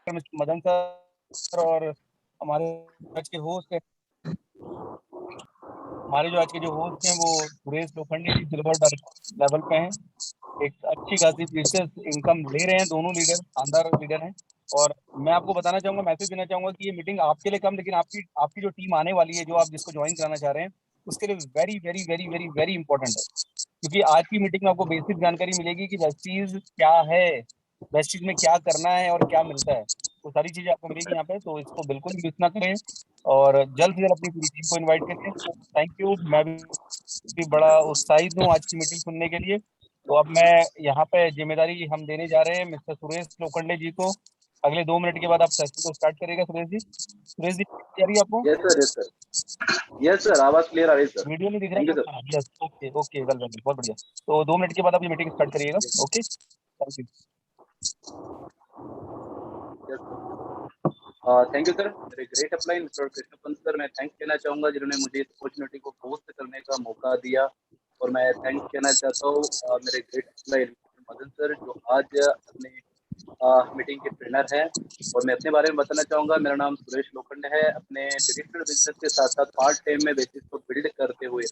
Madan sir और हमारे आज के होस्ट हैं, हमारे जो आज के जो होस्ट हैं वो Suresh Lokhande G silver level पे हैं। एक अच्छी खासी प्रीशियस इनकम ले रहे हैं, दोनों लीडर शानदार लीडर हैं। और मैं आपको बताना चाहूंगा, मैसेज देना चाहूंगा कि ये मीटिंग आपके लिए कम, लेकिन आपकी आपकी जो टीम आने वाली है, जो आप जिसको ज्वाइन कराना चाह रहे हैं, उसके लिए very very very very very important है। क्योंकि आज की मीटिंग में आपको बेसिक जानकारी मिलेगी कि वेस्टीज क्या है, वेस्टीज में क्या करना है और क्या मिलता है। तो सारी चीजें आपको मिलेगी यहाँ पे, तो इसको बिल्कुल मिस ना करें और जल्द से जल्द अपनी पूरी टीम को इन्वाइट करें। Thank you. मैं भी बड़ा उत्साहित हूँ आज की मीटिंग सुनने के लिए। तो अब मैं यहाँ पे जिम्मेदारी हम देने जा रहे हैं मिस्टर सुरेश लोखंडे जी को। अगले 2 मिनट के बाद आप सेशन को स्टार्ट करेगा सुरेश जी। सुरेश जी तैयारी आपको? Yes sir, yes sir, yes sir, आवाज क्लियर आ रही है सर। वीडियो नहीं दिख रहा? Thank you sir. Yes, okay okay, well well, बहुत बढ़िया। तो 2 मिनट के बाद आप ये मीटिंग स्टार्ट करिएगा। Okay, thank you. Thank you sir. मेरे ग्रेट अपलाइन मिस्टर कृष्णपंत सर, मैं थैंक्स कहना चाहूँगा जिन्होंने मुझे इस अपॉर्चुनिटी को होस्ट करने का मौका दिया। और मैं थैंक्स कहना चाहता हूँ मेरे ग्रेट अपलाइन मदन सर, जो आज अपने मीटिंग के ट्रेनर हैं। और मैं अपने बारे में बताना चाहूँगा, मेरा नाम सुरेश लोखंडे है। अपने ट्रेडिशनल बिजनेस के साथ साथ पार्ट टाइम में बेसिस को बिल्ड करते हुए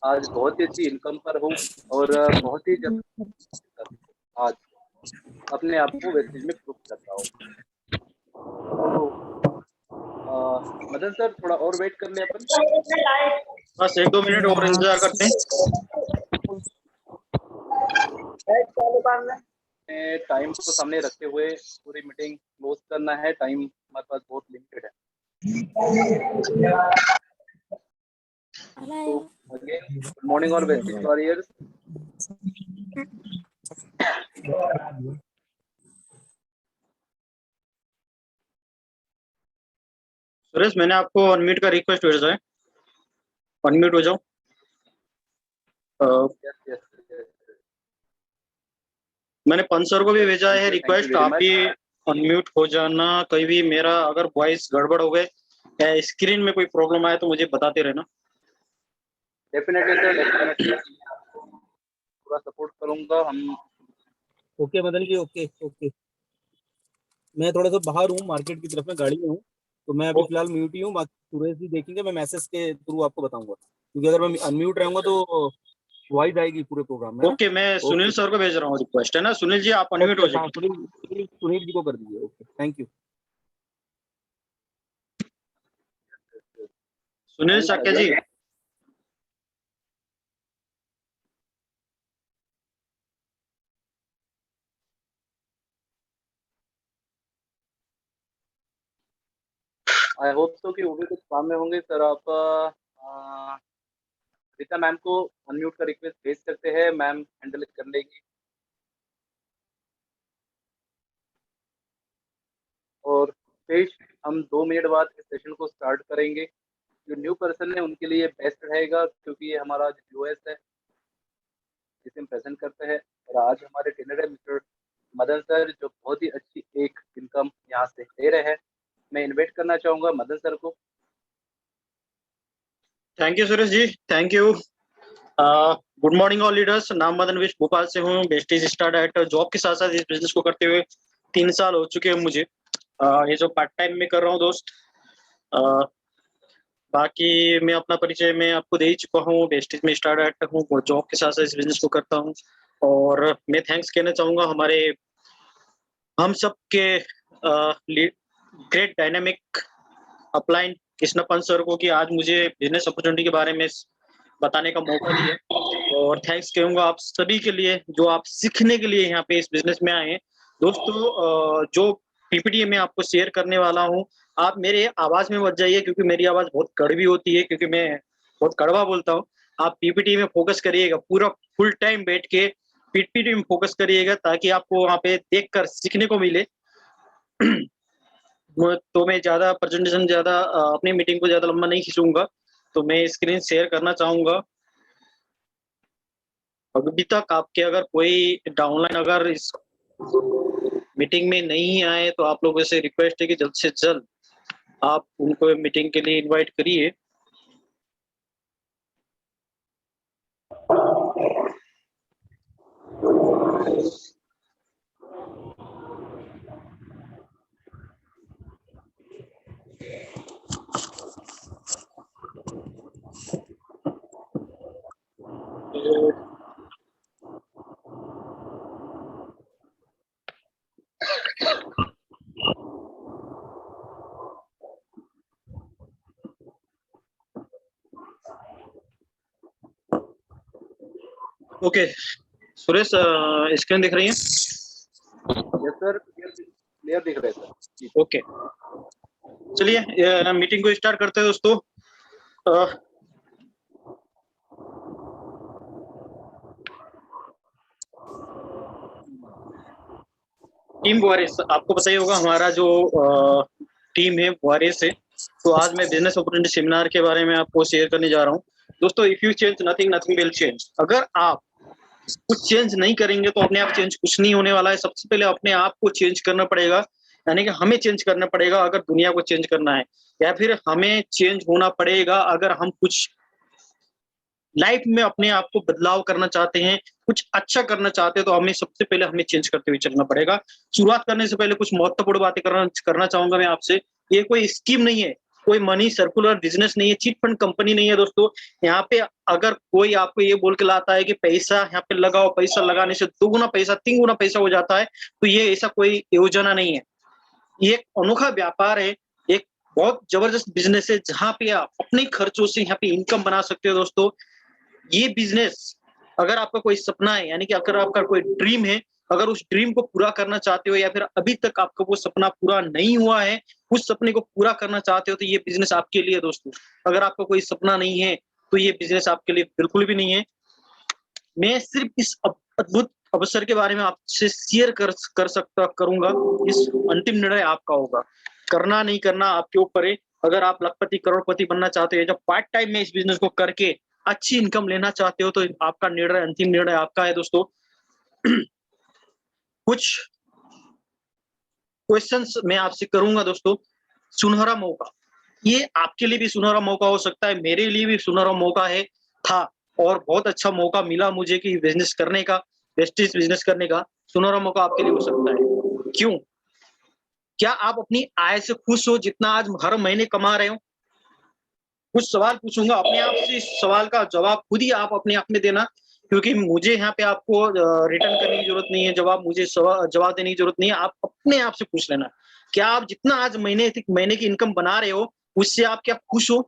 आज बहुत ही अच्छी इनकम पर हूँ और बहुत ही जल्द आज अपने आप को वेस्टेज में प्रूव कर रहा हूँ। तो मदन सर थोड़ा और वेट कर ले अपन, बस 1-2 मिनट और इंतजार करते हैं। टाइम को सामने रखते हुए पूरी मीटिंग क्लोज करना है। टाइम हमारे पास बहुत लिमिटेड है। तो अगेन गुड मॉर्निंग और वेस्टेज वॉरियर्स। सुरेश, मैंने आपको अनम्यूट का रिक्वेस्ट भेजा है, अनम्यूट हो जाओ। मैंने पंच सर को भी भेजा है रिक्वेस्ट, आप भी अनम्यूट हो जाना। कहीं भी मेरा अगर वॉइस गड़बड़ हो गए या स्क्रीन में कोई प्रॉब्लम आए तो मुझे बताते रहना। डेफिनेटली सर, डेफिनेटली पूरा सपोर्ट करूंगा हम। Okay Madan ji, okay okay. मैं थोड़ा सा बाहर हूँ, मार्केट की तरफ में गाड़ी में हूँ, तो मैं अभी फिलहाल म्यूट ही हूँ। बाकी सुरेश जी देखेंगे, मैं मैसेज के थ्रू आपको बताऊंगा, क्योंकि अगर मैं अनम्यूट रहूंगा तो वॉइस आएगी पूरे प्रोग्राम में। ओके, मैं सुनील सर को भेज रहा हूँ रिक्वेस्ट, है ना सुनील जी, आप अनम्यूट हो जाइए। सुनील जी को कर दीजिए। Okay, thank you. Sunil Sakya ji, I hope so कि वो भी कुछ काम में होंगे। सर आप रीता मैम को अनम्यूट का रिक्वेस्ट भेज सकते हैं, मैम हैंडल कर लेगी। और फिर हम 2 मिनट बाद इस सेशन को स्टार्ट करेंगे। जो न्यू पर्सन है उनके लिए बेस्ट रहेगा, क्योंकि ये हमारा जो यूएस है जिसे हम प्रेजेंट करते हैं। और आज हमारे ट्रेनर है मिस्टर मदन सर, जो बहुत ही अच्छी एक इनकम यहाँ से ले रहे हैं। मैं इन्वाइट करना चाहूंगा मदन सर को। Thank you Suresh ji, thank you. Good morning all leaders. नाम मदन विश, भोपाल से हूँ। बेस्टीज स्टार डायरेक्टर, जॉब के साथ साथ इस बिजनेस को करते हुए 3 साल हो चुके हैं मुझे। ये जो पार्ट टाइम में कर रहा हूँ दोस्त। बाकी मैं अपना परिचय मैं आपको दे ही चुका हूँ। बेस्टीज में स्टार डायरेक्टर हूँ और जॉब के साथ साथ इस बिजनेस को करता हूँ। और मैं थैंक्स कहना चाहूंगा हमारे हम सब के ग्रेट डायनामिक अपलाइन कृष्णपंत सर को कि आज मुझे बिजनेस अपॉर्चुनिटी के बारे में बताने का मौका दिया। और थैंक्स कहूंगा आप सभी के लिए जो आप सीखने के लिए यहाँ पे इस बिजनेस में आए हैं। दोस्तों, जो पीपीटी में आपको शेयर करने वाला हूँ, आप मेरे आवाज में मत जाइए, क्योंकि मेरी आवाज बहुत कड़वी होती है, क्योंकि मैं बहुत कड़वा बोलता हूँ। आप पीपीटी में फोकस करिएगा, पूरा फुल टाइम बैठ के पीपीटी में फोकस करिएगा, ताकि आपको वहाँ पे देखकर सीखने को मिले। तो मैं ज्यादा प्रेजेंटेशन ज्यादा अपनी मीटिंग को ज्यादा लंबा नहीं खींचूंगा, तो मैं स्क्रीन शेयर करना चाहूंगा। अभी तक आपके अगर कोई डाउनलाइन अगर इस मीटिंग में नहीं आए तो आप लोगों से रिक्वेस्ट है कि जल्द से जल्द आप उनको मीटिंग के लिए इनवाइट करिए। ओके सुरेश, स्क्रीन दिख रही है? यस सर, क्लियर दिख रहे सर जी। ओके, चलिए मीटिंग को स्टार्ट करते हैं दोस्तों। टीम वारिस, आपको पता ही होगा हमारा जो टीम है वारिस है। तो आज मैं बिजनेस अपॉर्चुनिटी सेमिनार के बारे में आपको शेयर करने जा रहा हूँ। दोस्तों, if you change nothing, nothing will change. अगर आप कुछ चेंज नहीं करेंगे तो अपने आप चेंज कुछ नहीं होने वाला है। सबसे पहले अपने आप को चेंज करना पड़ेगा, यानी कि हमें चेंज करना पड़ेगा अगर दुनिया को चेंज करना है, या फिर हमें चेंज होना पड़ेगा अगर हम कुछ लाइफ में अपने आप को बदलाव करना चाहते हैं, कुछ अच्छा करना चाहते हैं, तो हमें सबसे पहले हमें चेंज करते हुए चलना पड़ेगा। शुरुआत करने से पहले कुछ महत्वपूर्ण बातें करना चाहूंगा मैं आपसे। ये कोई स्कीम नहीं है, कोई मनी सर्कुलर बिजनेस नहीं है, चिट फंड कंपनी नहीं है दोस्तों। यहाँ पे अगर कोई आपको ये बोल के लाता है कि पैसा यहाँ पे लगाओ, पैसा लगाने से 2 गुना पैसा 3 गुना पैसा हो जाता है, तो ये ऐसा कोई योजना नहीं है। ये एक अनोखा व्यापार है, एक बहुत जबरदस्त बिजनेस है जहाँ पे आप अपने खर्चों से यहाँ पे इनकम बना सकते हो दोस्तों। ये बिजनेस, अगर आपका कोई सपना है, यानी कि अगर आपका कोई ड्रीम है, अगर उस ड्रीम को पूरा करना चाहते हो, या फिर अभी तक आपका वो सपना पूरा नहीं हुआ है, उस सपने को पूरा करना चाहते हो, तो ये बिजनेस आपके लिए दोस्तों। अगर आपका कोई सपना नहीं है तो ये बिजनेस आपके लिए बिल्कुल भी नहीं है। मैं सिर्फ इस अद्भुत अवसर के बारे में आपसे शेयर करूंगा। इस अंतिम निर्णय आपका होगा, करना नहीं करना आपके ऊपर है। अगर आप लखपति करोड़पति बनना चाहते हैं, जब पार्ट टाइम में इस बिजनेस को करके अच्छी इनकम लेना चाहते हो, तो आपका निर्णय, अंतिम निर्णय आपका है दोस्तों। कुछ क्वेश्चंस मैं आपसे करूंगा दोस्तों। सुनहरा मौका, ये आपके लिए भी सुनहरा मौका हो सकता है, मेरे लिए भी सुनहरा मौका है था, और बहुत अच्छा मौका मिला मुझे कि बिजनेस करने का, वेस्टेज बिजनेस करने का। सुनहरा मौका आपके लिए हो सकता है। क्यों? क्या आप अपनी आय से खुश हो जितना आज हर महीने कमा रहे हो? कुछ सवाल पूछूंगा अपने आप से, इस सवाल का जवाब खुद ही आप अपने आप में देना, क्योंकि मुझे यहाँ पे आपको रिटर्न करने की जरूरत नहीं है, जवाब मुझे जवाब देने की जरूरत नहीं है। आप अपने आप से पूछ लेना, क्या आप जितना आज महीने की इनकम बना रहे हो, उससे आप क्या खुश हो?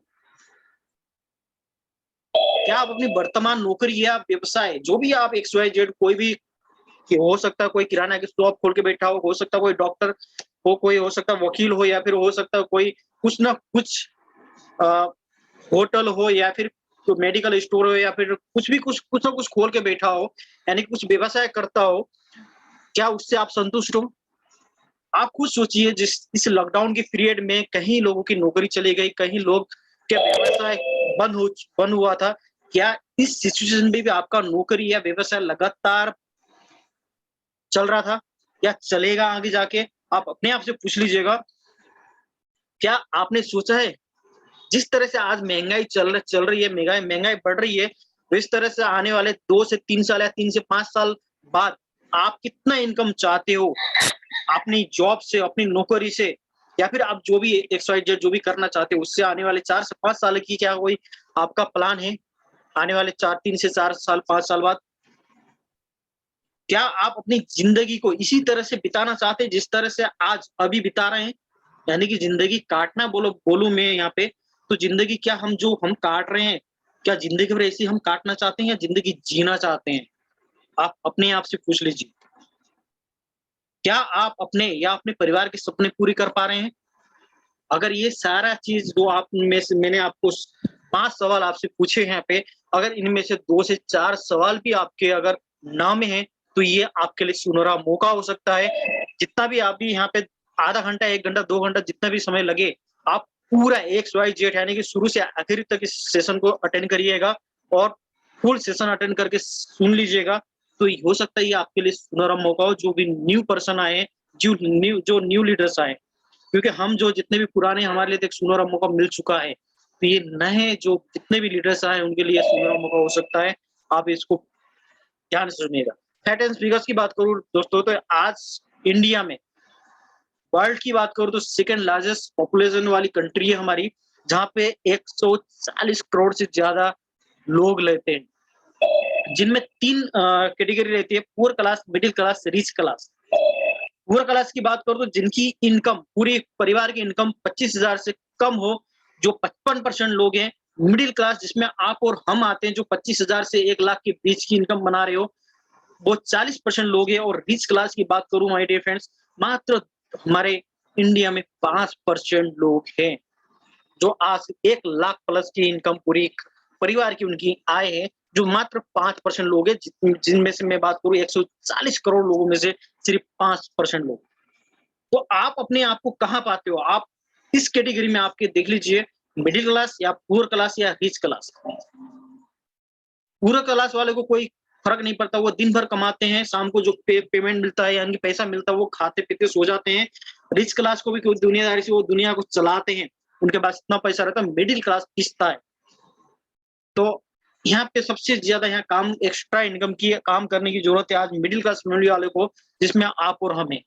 क्या आप अपनी वर्तमान नौकरी या व्यवसाय, जो भी आप XYZ, कोई भी हो सकता है, कोई किराना की शॉप खोल के बैठा हो सकता है कोई डॉक्टर हो, कोई हो सकता है वकील हो, या फिर हो सकता है कोई कुछ ना कुछ होटल हो, या फिर मेडिकल स्टोर हो, या फिर कुछ ना कुछ खोल के बैठा हो, यानी कुछ व्यवसाय करता हो, क्या उससे आप संतुष्ट हो? आप खुद सोचिए, इस लॉकडाउन के पीरियड में कहीं लोगों की नौकरी चली गई, कहीं लोग के व्यवसाय बंद हुआ था। क्या इस सिचुएशन में भी आपका नौकरी या व्यवसाय लगातार चल रहा था या चलेगा आगे जाके? आप अपने आप से पूछ लीजिएगा। क्या आपने सोचा है, जिस तरह से आज महंगाई चल रही है, महंगाई बढ़ रही है, तो इस तरह से आने वाले 2 से 3 साल या 3 से 5 साल बाद आप कितना इनकम चाहते हो अपनी जॉब से, अपनी नौकरी से, या फिर आप जो भी XYZ जो भी करना चाहते हो उससे? आने वाले 4 से 5 साल की क्या कोई आपका प्लान है आने वाले 3 से 4 साल 5 साल बाद? क्या आप अपनी जिंदगी को इसी तरह से बिताना चाहते हैं जिस तरह से आज अभी बिता रहे हैं? यानी कि जिंदगी काटना बोलूं मैं यहाँ पे, तो जिंदगी क्या हम काट रहे हैं, क्या जिंदगी भर ऐसी हम काटना चाहते हैं या जिंदगी जीना चाहते हैं? आप अपने आप से पूछ लीजिए। क्या आप अपने या अपने परिवार के सपने पूरे कर पा रहे हैं? अगर ये सारा चीज जो आप में से मैंने आपको 5 सवाल आपसे पूछे हैं यहाँ पे, अगर इनमें से 2 से 4 सवाल भी आपके अगर ना में है, तो ये आपके लिए सुनहरा मौका हो सकता है। जितना भी आप भी यहाँ पे आधा घंटा, 1 घंटा, 2 घंटा जितना भी समय लगे, आप पूरा XYZ यानी कि शुरू से आखिर तक इस सेशन को अटेंड करिएगा और फुल सेशन अटेंड करके सुन लीजिएगा। तो हो सकता है ये आपके लिए सुनहरा मौका हो, जो भी न्यू पर्सन आए, जो न्यू लीडर्स आए, क्योंकि हम जो जितने भी पुराने, हमारे लिए तो एक सुनहरा मौका मिल चुका है। तो ये नए जो जितने भी लीडर्स आए उनके लिए सुनहरा मौका हो सकता है। आप इसको ध्यान से सुनिएगा। फैक्ट एंड फिगर्स की बात करूं दोस्तों, तो आज इंडिया में, वर्ल्ड की बात करूं तो सेकंड लार्जेस्ट पॉपुलेशन वाली कंट्री है हमारी, जहां पे 140 करोड़ से ज्यादा लोग रहते हैं, जिनमें 3 कैटेगरी रहती है, poor class, middle class, rich class. Poor class की बात करूं तो जिनकी इनकम, पूरे परिवार की इनकम 25,000 से कम हो, जो 55% लोग हैं। मिडिल क्लास, जिसमें आप और हम आते हैं, जो 25,000 से 1 लाख के बीच की इनकम बना रहे हो, वो 40% लोग हैं। और रिच क्लास की बात करूं माय डियर फ्रेंड्स, मात्र हमारे इंडिया में 5% लोग हैं, जो आज 1 लाख प्लस की इनकम पूरी परिवार की उनकी आय है, जो मात्र 5% लोग हैं, जिनमें से मैं बात करूं 140 करोड़ लोगों में से सिर्फ 5% लोग। तो आप अपने आप को कहां पाते हो? आप इस कैटेगरी में आपके देख लीजिए, मिडिल क्लास या पुअर क्लास या रिच क्लास। पुअर क्लास वाले को कोई फर्क नहीं पड़ता, वो दिन भर कमाते हैं, शाम को जो पेमेंट मिलता है यानी पैसा मिलता है, वो खाते पीते सो जाते हैं। रिच क्लास को भी कोई दुनियादारी से वो दुनिया को चलाते हैं, उनके पास इतना पैसा रहता है। मिडिल क्लास पिसता है। तो यहाँ पे सबसे ज्यादा यहाँ काम, एक्स्ट्रा इनकम की काम करने की जरूरत है आज मिडिल क्लास फैमिली वाले को, जिसमें आप और हमें।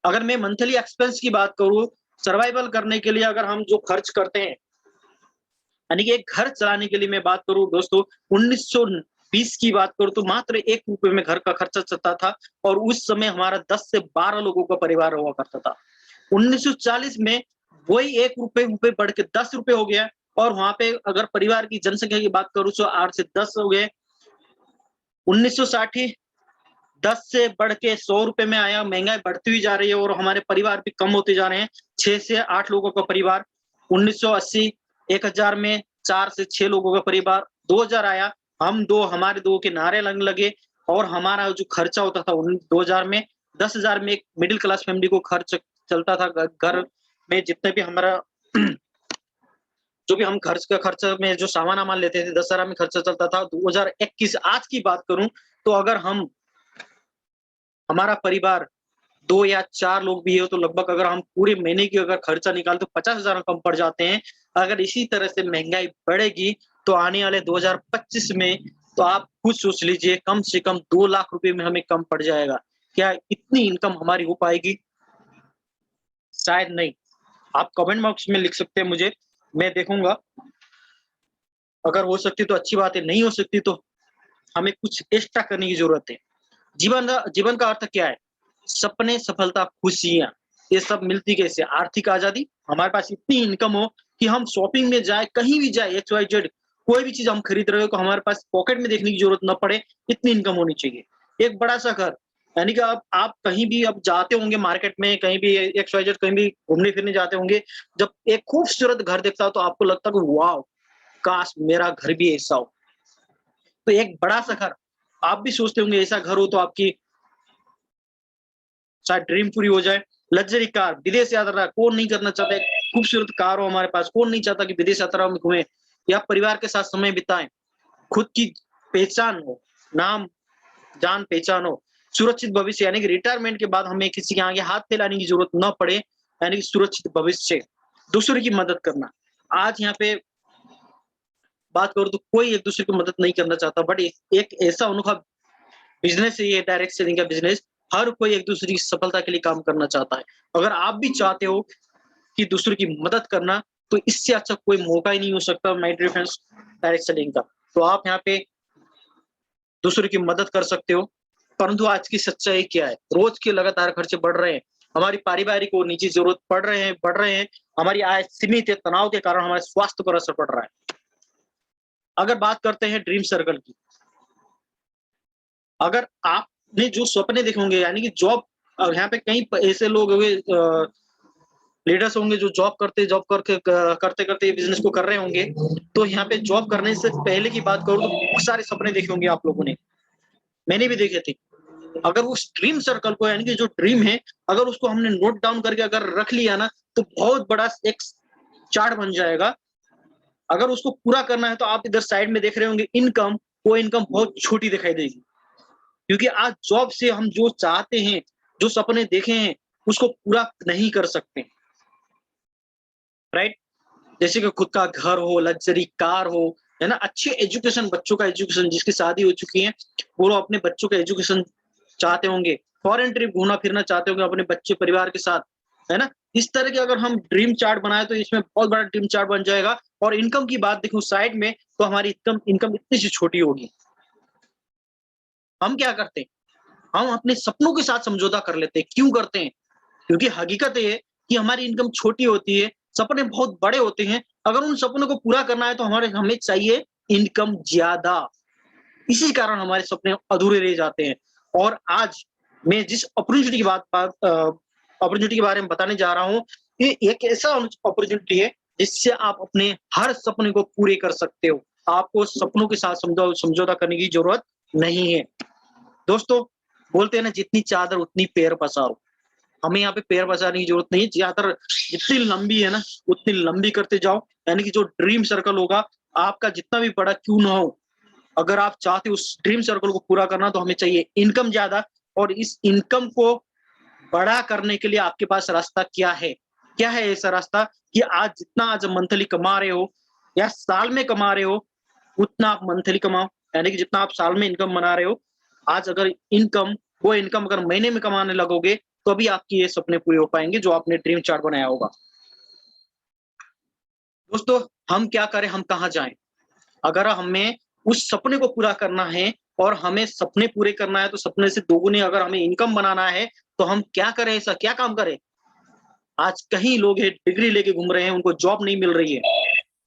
अगर मैं मंथली एक्सपेंस की बात करूं, सर्वाइवल करने के लिए अगर हम जो खर्च करते हैं, यानी कि एक घर चलाने के लिए मैं बात करूं दोस्तों, 1920 की बात करूं तो मात्र 1 रुपए में घर का खर्चा चलता था, और उस समय हमारा 10 से 12 लोगों का परिवार हुआ करता था। 1940 में वही 1 रुपए बढ़ के 10 रुपए हो गया, और वहां पे अगर परिवार की जनसंख्या की बात करूं तो 8 से 10 हो गए। 1960 10 से बढ़ के 100 रुपए में आया। महंगाई बढ़ती हुई जा रही है और हमारे परिवार भी कम होते जा रहे हैं, 6 से 8 लोगों का परिवार। 1980 1000 में 4 से 6 लोगों का परिवार। 2000 आया, हमारे दो के नारे लगने लगे, और हमारा जो खर्चा होता था 2000 में 10,000 में एक मिडिल क्लास फैमिली को खर्च चलता था। घर में जितने भी हमारा जो भी हम खर्च में जो सामान लेते थे, 10,000 में खर्चा चलता था। 2021 आज की बात करूं तो अगर हमारा परिवार 2 या 4 लोग भी हो, तो लगभग अगर हम पूरे महीने की अगर खर्चा निकाले तो 50,000 कम पड़ जाते हैं। अगर इसी तरह से महंगाई बढ़ेगी तो आने वाले 2025 में तो आप खुद सोच लीजिए, कम से कम 2 लाख रुपए में हमें कम पड़ जाएगा। क्या इतनी इनकम हमारी हो पाएगी? शायद नहीं। आप कमेंट बॉक्स में लिख सकते हैं मुझे, मैं देखूंगा। अगर हो सकती तो अच्छी बात है, नहीं हो सकती तो हमें कुछ एक्स्ट्रा करने की जरूरत है। जीवन का अर्थ क्या है? सपने, सफलता, खुशियां, ये सब मिलती कैसे? आर्थिक आजादी, हमारे पास इतनी इनकम हो कि हम शॉपिंग में जाए, कहीं भी जाए, XYZ कोई भी चीज हम खरीद रहे हो तो हमारे पास पॉकेट में देखने की जरूरत न पड़े, इतनी इनकम होनी चाहिए। एक बड़ा सा घर, यानी कि आप कहीं भी अब जाते होंगे मार्केट में, कहीं भी XYZ कहीं भी घूमने फिरने जाते होंगे, जब एक खूबसूरत घर देखता हो तो आपको लगता है कि वाह, काश मेरा घर भी ऐसा हो। तो एक बड़ा सा घर, आप भी सोचते होंगे ऐसा घर हो तो आपकी शायद ड्रीम पूरी हो जाए। लग्जरी कार, विदेश यात्रा कौन नहीं करना चाहता है? खूबसूरत कार हो हमारे पास, कौन नहीं चाहता कि विदेश यात्रा में घूमे या परिवार के साथ समय बिताएं। खुद की पहचान हो, नाम जान पहचान हो, सुरक्षित भविष्य, यानी कि रिटायरमेंट के बाद हमें किसी के आगे हाथ फैलाने की जरूरत न पड़े, यानी कि सुरक्षित भविष्य। दूसरे की मदद करना, आज यहाँ पे बात करूं तो कोई एक दूसरे की मदद नहीं करना चाहता, बट एक ऐसा अनोखा बिजनेस है ये, डायरेक्ट सेलिंग का बिजनेस। हर कोई एक दूसरे की सफलता के लिए काम करना चाहता है। अगर आप भी चाहते हो कि दूसरे की मदद करना, तो इससे अच्छा कोई मौका ही नहीं हो सकता my dear friends, direct selling का। तो आप यहाँ पे दूसरे की मदद कर सकते हो। परंतु आज की सच्चाई क्या है? रोज के लगातार खर्चे बढ़ रहे हैं, हमारी पारिवारिक और निजी जरूरत बढ़ रहे हैं, हमारी आय सीमित है, तनाव के कारण हमारे स्वास्थ्य पर असर पड़ रहा है। अगर बात करते हैं ड्रीम सर्कल की, अगर आपने जो सपने देखे होंगे, यानी कि जॉब, यहाँ पे कई ऐसे लोग होंगे, लीडर्स होंगे जो जॉब करते करते बिजनेस को कर रहे होंगे। तो यहाँ पे जॉब करने से पहले की बात करूं तो बहुत सारे सपने देखे होंगे आप लोगों ने, मैंने भी देखे थे। अगर उस ड्रीम सर्कल को, यानी कि जो ड्रीम है, अगर उसको हमने नोट डाउन करके अगर रख लिया ना, तो बहुत बड़ा एक चार्ट बन जाएगा। अगर उसको पूरा करना है तो आप इधर साइड में देख रहे होंगे इनकम, वो इनकम बहुत छोटी दिखाई देगी, क्योंकि आज जॉब से हम जो चाहते हैं, जो सपने देखे हैं, उसको पूरा नहीं कर सकते, राइट? जैसे कि खुद का घर हो, लग्जरी कार हो, है ना, अच्छी एजुकेशन, बच्चों का एजुकेशन, जिसकी शादी हो चुकी है वो अपने बच्चों का एजुकेशन चाहते होंगे, फॉरेन ट्रिप घूमना फिरना चाहते होंगे अपने बच्चे परिवार के साथ, है ना। इस तरह के अगर हम ड्रीम चार्ट बनाए तो इसमें बहुत बड़ा ड्रीम चार्ट बन जाएगा। और इनकम की बात देखूं साइड में, तो हमारी इनकम इतनी सी छोटी होगी। हम क्या करते हैं, हम अपने सपनों के साथ समझौता कर लेते हैं। क्यों करते हैं? क्योंकि हकीकत ये है कि हमारी इनकम छोटी होती है, सपने बहुत बड़े होते हैं। अगर उन सपनों को पूरा करना है तो हमें चाहिए इनकम ज्यादा। इसी कारण हमारे सपने अधूरे रह जाते हैं। और आज मैं जिस अपॉर्चुनिटी की अपॉर्चुनिटी के बारे में बताने जा रहा हूँ, ये एक ऐसा अपॉर्चुनिटी है जिससे आप अपने हर सपने को पूरे कर सकते हो। आपको सपनों के साथ समझौता करने की जरूरत नहीं है। दोस्तों, बोलते हैं ना, जितनी चादर उतनी पैर पसारो। हमें यहाँ पे पैर पसारने की जरूरत नहीं है। चादर जितनी लंबी है ना, उतनी लंबी करते जाओ। यानी कि जो ड्रीम सर्कल होगा आपका, जितना भी बड़ा क्यों ना हो, अगर आप चाहते हो उस ड्रीम सर्कल को पूरा करना, तो हमें चाहिए इनकम ज्यादा। और इस इनकम को बड़ा करने के लिए आपके पास रास्ता क्या है? क्या है ऐसा रास्ता कि आज मंथली कमा रहे हो या साल में कमा रहे हो, उतना आप मंथली कमाओ। यानी कि जितना आप साल में इनकम बना रहे हो, आज अगर वो इनकम अगर महीने में कमाने लगोगे, तो अभी आपकी ये सपने पूरे हो पाएंगे जो आपने ड्रीम चार्ट बनाया होगा। दोस्तों, हम क्या करें, हम कहाँ जाएं? अगर हमें उस सपने को पूरा करना है और हमें सपने पूरे करना है, तो सपने से दोगुनी अगर हमें इनकम बनाना है, तो हम क्या करें? ऐसा क्या काम करें? आज कई लोग हैं डिग्री लेके घूम रहे हैं, उनको जॉब नहीं मिल रही है।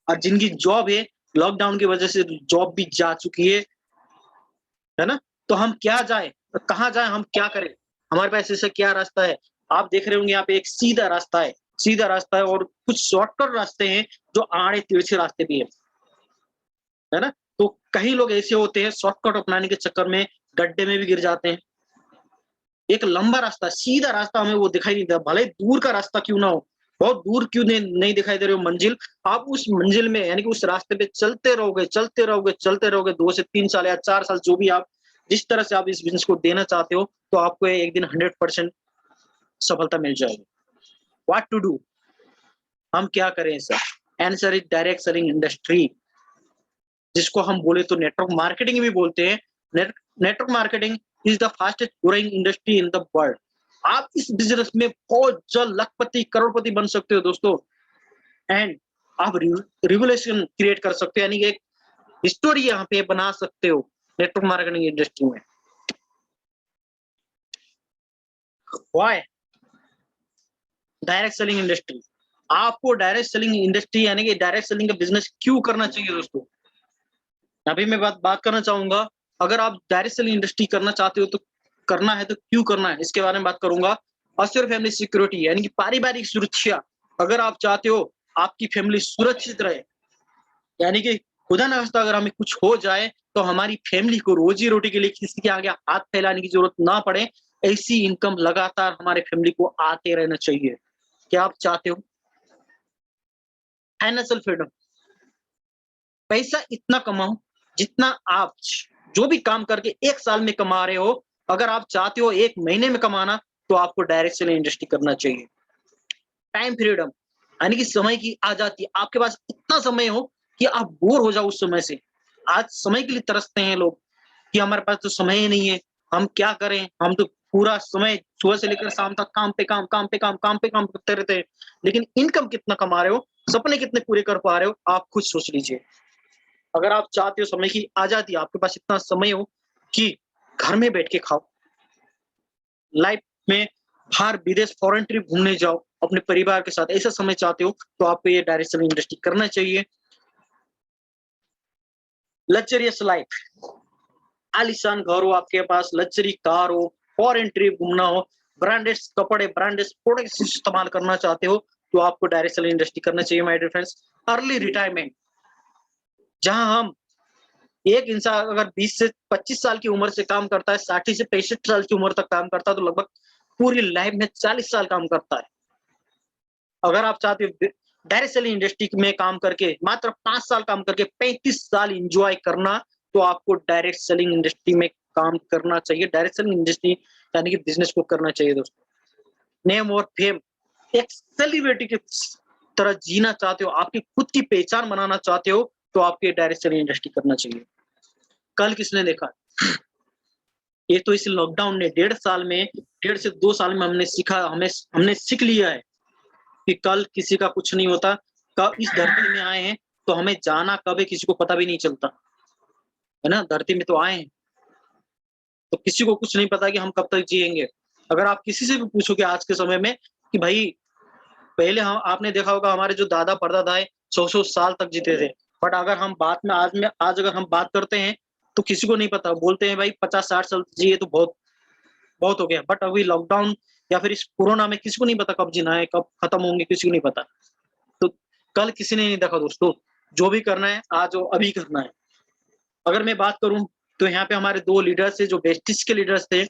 और जिनकी जॉब है, लॉकडाउन की वजह से जॉब भी जा चुकी है ना। तो हम क्या जाए, कहाँ जाए, हम क्या करें? हमारे पास ऐसा क्या रास्ता है? आप देख रहे होंगे यहाँ पे एक सीधा रास्ता है, सीधा रास्ता है, और कुछ शॉर्टकट रास्ते हैं जो आड़े तिरछे रास्ते भी है ना। तो कई लोग ऐसे होते हैं शॉर्टकट अपनाने के चक्कर में गड्ढे में भी गिर जाते हैं। एक लंबा रास्ता, सीधा रास्ता हमें वो दिखाई नहीं देता, भले दूर का रास्ता क्यों ना हो, बहुत दूर क्यों नहीं दिखाई दे रही हो मंजिल, आप उस मंजिल में, यानी कि उस रास्ते पे चलते रहोगे, चलते रहोगे, चलते रहोगे, 2 से 3 साल या 4 साल, जो भी आप, जिस तरह से आप इस बिजनेस को देना चाहते हो, तो आपको एक दिन 100% सफलता मिल जाएगी। What to do? हम क्या करें sir? Answer is direct selling industry, जिसको हम बोले तो नेटवर्क मार्केटिंग भी बोलते हैं। Network marketing is the fastest growing industry in the world. आप इस बिजनेस में बहुत जल्द लखपति, करोड़पति बन सकते हो दोस्तों। एंड आप रिवोल्यूशन क्रिएट कर सकते हो, यानी कि एक हिस्टोरी यहाँ पे बना सकते हो नेटवर्क मार्केटिंग इंडस्ट्री में। Why direct selling industry? आपको डायरेक्ट सेलिंग इंडस्ट्री यानी कि डायरेक्ट सेलिंग का बिजनेस क्यों करना चाहिए दोस्तों? अभी मैं बात करना चाहूंगा, अगर आप डायरेक्ट सेलिंग इंडस्ट्री करना चाहते हो तो करना है, तो क्यों करना है, इसके बारे में बात करूंगा। अस्योर फैमिली सिक्योरिटी, यानी कि पारिवारिक सुरक्षा। अगर आप चाहते हो आपकी फैमिली सुरक्षित रहे, यानी कि खुदा न खास्ता अगर हमें कुछ हो जाए, तो हमारी फैमिली को रोजी रोटी के लिए किसी के आगे हाथ फैलाने की जरूरत ना पड़े, ऐसी इनकम लगातार हमारे फैमिली को आते रहना चाहिए। क्या आप चाहते हो फाइनेंशियल फ्रीडम? पैसा इतना कमाओ जितना आप जो भी काम करके 1 साल में कमा रहे हो, अगर आप चाहते हो 1 महीने में कमाना, तो आपको डायरेक्ट सेलिंग इंडस्ट्री करना चाहिए। टाइम फ्रीडम, यानी कि समय की आजादी। आपके पास इतना समय हो कि आप बोर हो जाओ उस समय से। आज समय के लिए तरसते हैं लोग कि हमारे पास तो समय ही नहीं है, हम क्या करें, हम तो पूरा समय सुबह से लेकर शाम तक काम पे काम, काम पे काम, काम पे काम करते रहते हैं। लेकिन इनकम कितना कमा रहे हो, सपने कितने पूरे कर पा रहे हो, आप खुद सोच लीजिए। अगर आप चाहते हो समय की आजादी, आपके पास इतना समय हो कि घर में बैठ के खाओ, लाइफ में बाहर विदेश फॉरेन ट्रिप घूमने जाओ अपने परिवार के साथ, ऐसा समय चाहते हो, तो आपको ये डायरेक्ट सेलिंग इंडस्ट्री करना चाहिए। लग्जरियस लाइफ, आलीशान घर हो आपके पास, लग्जरी कार हो, फॉरेन ट्रिप घूमना हो, ब्रांडेड कपड़े, ब्रांडेड प्रोडक्ट्स इस्तेमाल करना चाहते हो, तो आपको डायरेक्ट सेलिंग इंडस्ट्री करना चाहिए my dear friends. Early retirement, जहां हम एक इंसान अगर 20 से 25 साल की उम्र से काम करता है, 60 से 65 साल की उम्र तक काम करता है, तो लगभग पूरी लाइफ में 40 साल काम करता है। अगर आप चाहते हो डायरेक्ट सेलिंग इंडस्ट्री में काम करके मात्र 5 साल काम करके 35 साल एंजॉय करना, तो आपको डायरेक्ट सेलिंग इंडस्ट्री में काम करना चाहिए। डायरेक्ट सेलिंग इंडस्ट्री यानी कि बिजनेस को करना चाहिए दोस्तों। नेम और फेम, एक सेलिब्रिटी की तरह जीना चाहते हो, आपकी खुद की पहचान बनाना चाहते हो, तो आपके डायरेक्शन इंडस्ट्री करना चाहिए। कल किसने देखा, ये तो इस लॉकडाउन ने 1.5 से 2 साल में हमने सीखा, हमने सीख लिया है कि कल किसी का कुछ नहीं होता। कब इस धरती में आए हैं तो हमें जाना कब है किसी को पता भी नहीं चलता, है ना। धरती में तो आए हैं तो किसी को कुछ नहीं पता कि हम कब तक जिएंगे। अगर आप किसी से भी पूछोगे आज के समय में कि भाई पहले हम, आपने देखा होगा हमारे जो दादा परदादा है 100-100 साल तक जीते थे, बट अगर हम आज अगर हम बात करते हैं तो किसी को नहीं पता, बोलते हैं भाई 50-60 साल जिए तो बहुत बहुत हो गया। बट अभी लॉकडाउन या फिर इस कोरोना में किसी को नहीं पता कब जीना है, कब खत्म होंगे, किसी को नहीं पता। तो कल किसी ने नहीं देखा दोस्तों, जो भी करना है आज और अभी करना है। अगर मैं बात करूं तो यहाँ पे हमारे 2 लीडर्स थे जो वेस्टिज के लीडर्स थे,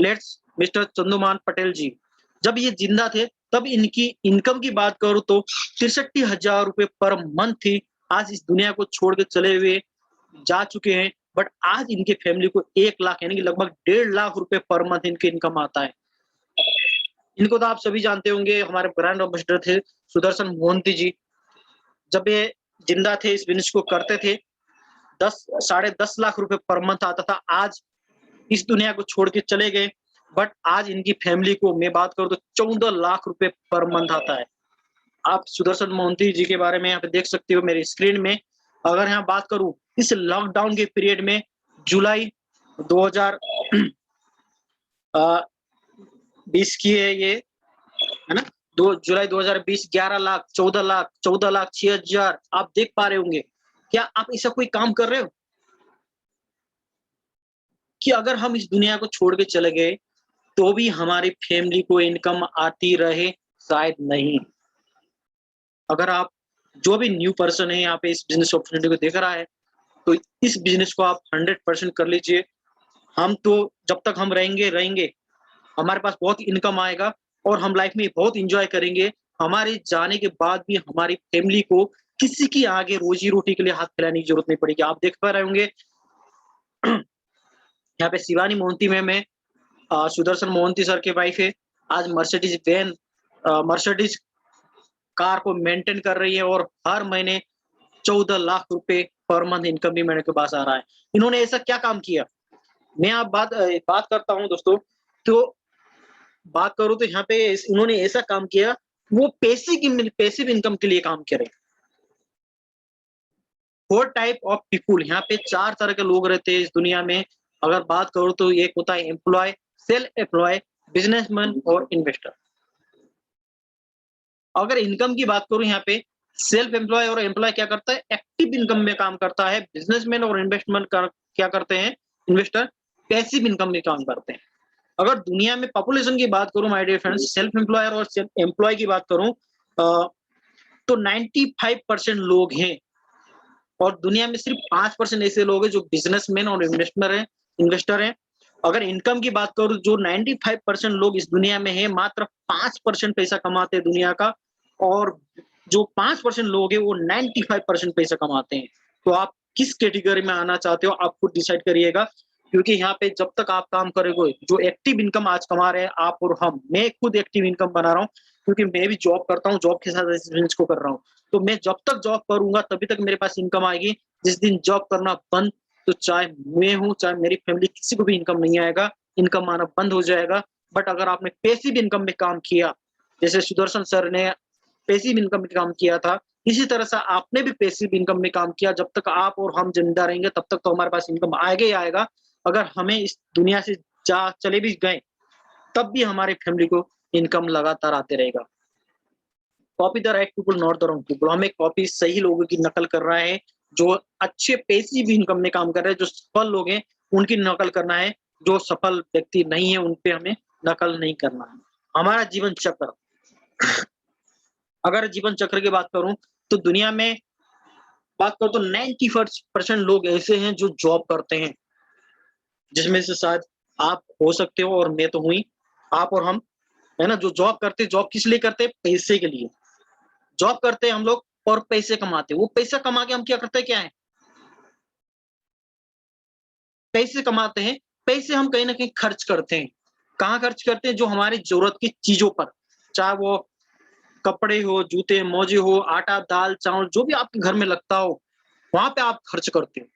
लेट्स मिस्टर चंद्रमान पटेल जी। जब ये जिंदा थे तब इनकी इनकम की बात करूं तो 63,000 रुपए पर मंथ थी। आज इस दुनिया को छोड़ के चले हुए जा चुके हैं, बट आज इनके फैमिली को 1 लाख यानी कि लगभग 1.5 लाख रुपए पर मंथ इनके इनकम आता है। इनको तो आप सभी जानते होंगे, हमारे ब्रांड एम्बेसडर थे सुदर्शन मोहंती जी। जब ये जिंदा थे इस बिजनेस को करते थे 10-10.5 लाख रुपए पर मंथ आता था। आज इस दुनिया को छोड़ के चले गए, बट आज इनकी फैमिली को मैं बात करूं तो 14 लाख रुपए पर मंथ आता है। आप सुदर्शन मोहंती जी के बारे में यहाँ पे देख सकते हो मेरी स्क्रीन में। अगर यहाँ बात करूं इस लॉकडाउन के पीरियड में जुलाई 2020 की है ये, है ना, 2 जुलाई 2020, 11 लाख, 14 लाख, 14 लाख 6,000। आप देख पा रहे होंगे। क्या आप ऐसा कोई काम कर रहे हो कि अगर हम इस दुनिया को छोड़ के चले गए तो भी हमारी फैमिली को इनकम आती रहे? शायद नहीं। अगर आप जो भी न्यू पर्सन है यहाँ पे इस बिजनेस अपॉर्चुनिटी को देख रहा है तो इस बिजनेस को आप 100% कर लीजिए। हम तो जब तक हम रहेंगे हमारे पास बहुत इनकम आएगा और हम लाइफ में बहुत इंजॉय करेंगे। हमारे जाने के बाद भी हमारी फैमिली को किसी की आगे रोजी रोटी के लिए हाथ फैलाने की जरूरत नहीं पड़ेगी। आप देख पा रहे होंगे यहाँ पे शिवानी मोहंती मैम है, सुदर्शन मोहंती सर के वाइफ है। आज मर्सिडीज कार को मेंटेन कर रही है और हर महीने 14 लाख रुपए पर मंथ इनकम भी मेरे के पास आ रहा है। इन्होंने ऐसा क्या काम किया? मैं आप बात करता हूँ दोस्तों, तो बात करूं तो यहाँ पे इन्होंने ऐसा काम किया, वो पैसिव इनकम के लिए काम करे। 4 टाइप ऑफ पीपुल, यहाँ पे 4 तरह के लोग रहते हैं इस दुनिया में। अगर बात करूं तो एक होता है एम्प्लॉय, सेल्फ एम्प्लॉय, बिजनेसमैन और इन्वेस्टर। अगर इनकम की बात करूं यहाँ पे सेल्फ एम्प्लॉय और एम्प्लॉय क्या करता है? एक्टिव इनकम में काम करता है। बिजनेसमैन और इन्वेस्टमेंट क्या करते हैं? इन्वेस्टर पैसिव इनकम में काम करते हैं। अगर दुनिया में पॉपुलेशन की बात करूं my dear friends, self employer और सेल्फ एम्प्लॉय की बात करूं तो 95% लोग हैं और दुनिया में सिर्फ 5% ऐसे लोग हैं जो बिजनेसमैन और इन्वेस्टर हैं। अगर इनकम की बात करूं, जो 95% लोग इस दुनिया में हैं, मात्र 5% पैसा कमाते हैं दुनिया का, और जो 5% लोग हैं वो 95% पैसा कमाते हैं। तो आप किस कैटेगरी में आना चाहते हो आप खुद डिसाइड करिएगा, क्योंकि यहाँ पे जब तक आप काम करोगे, जो एक्टिव इनकम आज कमा रहे हैं आप और हम, मैं खुद एक्टिव इनकम बना रहा हूँ क्योंकि मैं भी जॉब करता हूँ, जॉब के साथ इस बिजनेस को कर रहा हूँ। तो मैं जब तक जॉब करूंगा तभी तक मेरे पास इनकम आएगी। जिस दिन जॉब करना बंद, तो चाहे मैं हूँ चाहे मेरी फैमिली, किसी को भी इनकम नहीं आएगा, इनकम आना बंद हो जाएगा। बट अगर आपने पैसिव इनकम में काम किया, जैसे सुदर्शन सर ने पैसिव इनकम में काम किया था, इसी तरह से आपने भी पैसिव इनकम में काम किया। जब तक आप और हम जिंदा रहेंगे तब तक तो हमारे पास इनकम आएगा ही आएगा। अगर हमें इस दुनिया से चले भी गए तब भी हमारी फैमिली को इनकम लगातार आते रहेगा। Copy the right people not the wrong people. हमें कॉपी सही लोगों की नकल कर रहा है, जो अच्छे पैसिव इनकम में काम कर रहे हैं, जो सफल लोग हैं उनकी नकल करना है। जो सफल व्यक्ति नहीं है उन पे हमें नकल नहीं करना है। हमारा जीवन चक्र, अगर जीवन चक्र की बात करूं तो दुनिया में बात करूं तो 90% लोग ऐसे हैं जो जॉब करते हैं, जिसमें से शायद आप हो सकते हो और मैं तो हुई, आप और हम, है ना, जो जॉब करते। जॉब किस लिए करते हैं? पैसे के लिए जॉब करते हैं हम लोग और पैसे कमाते हैं। वो पैसा कमा के हम क्या करते हैं? क्या है? पैसे कमाते हैं। पैसे हम कहीं ना कहीं खर्च करते हैं। कहाँ खर्च करते हैं? जो हमारी जरूरत की चीजों पर, चाहे वो कपड़े हो, जूते मोजे हो, आटा दाल चावल, जो भी आपके घर में लगता हो, वहां पे आप खर्च करते हो।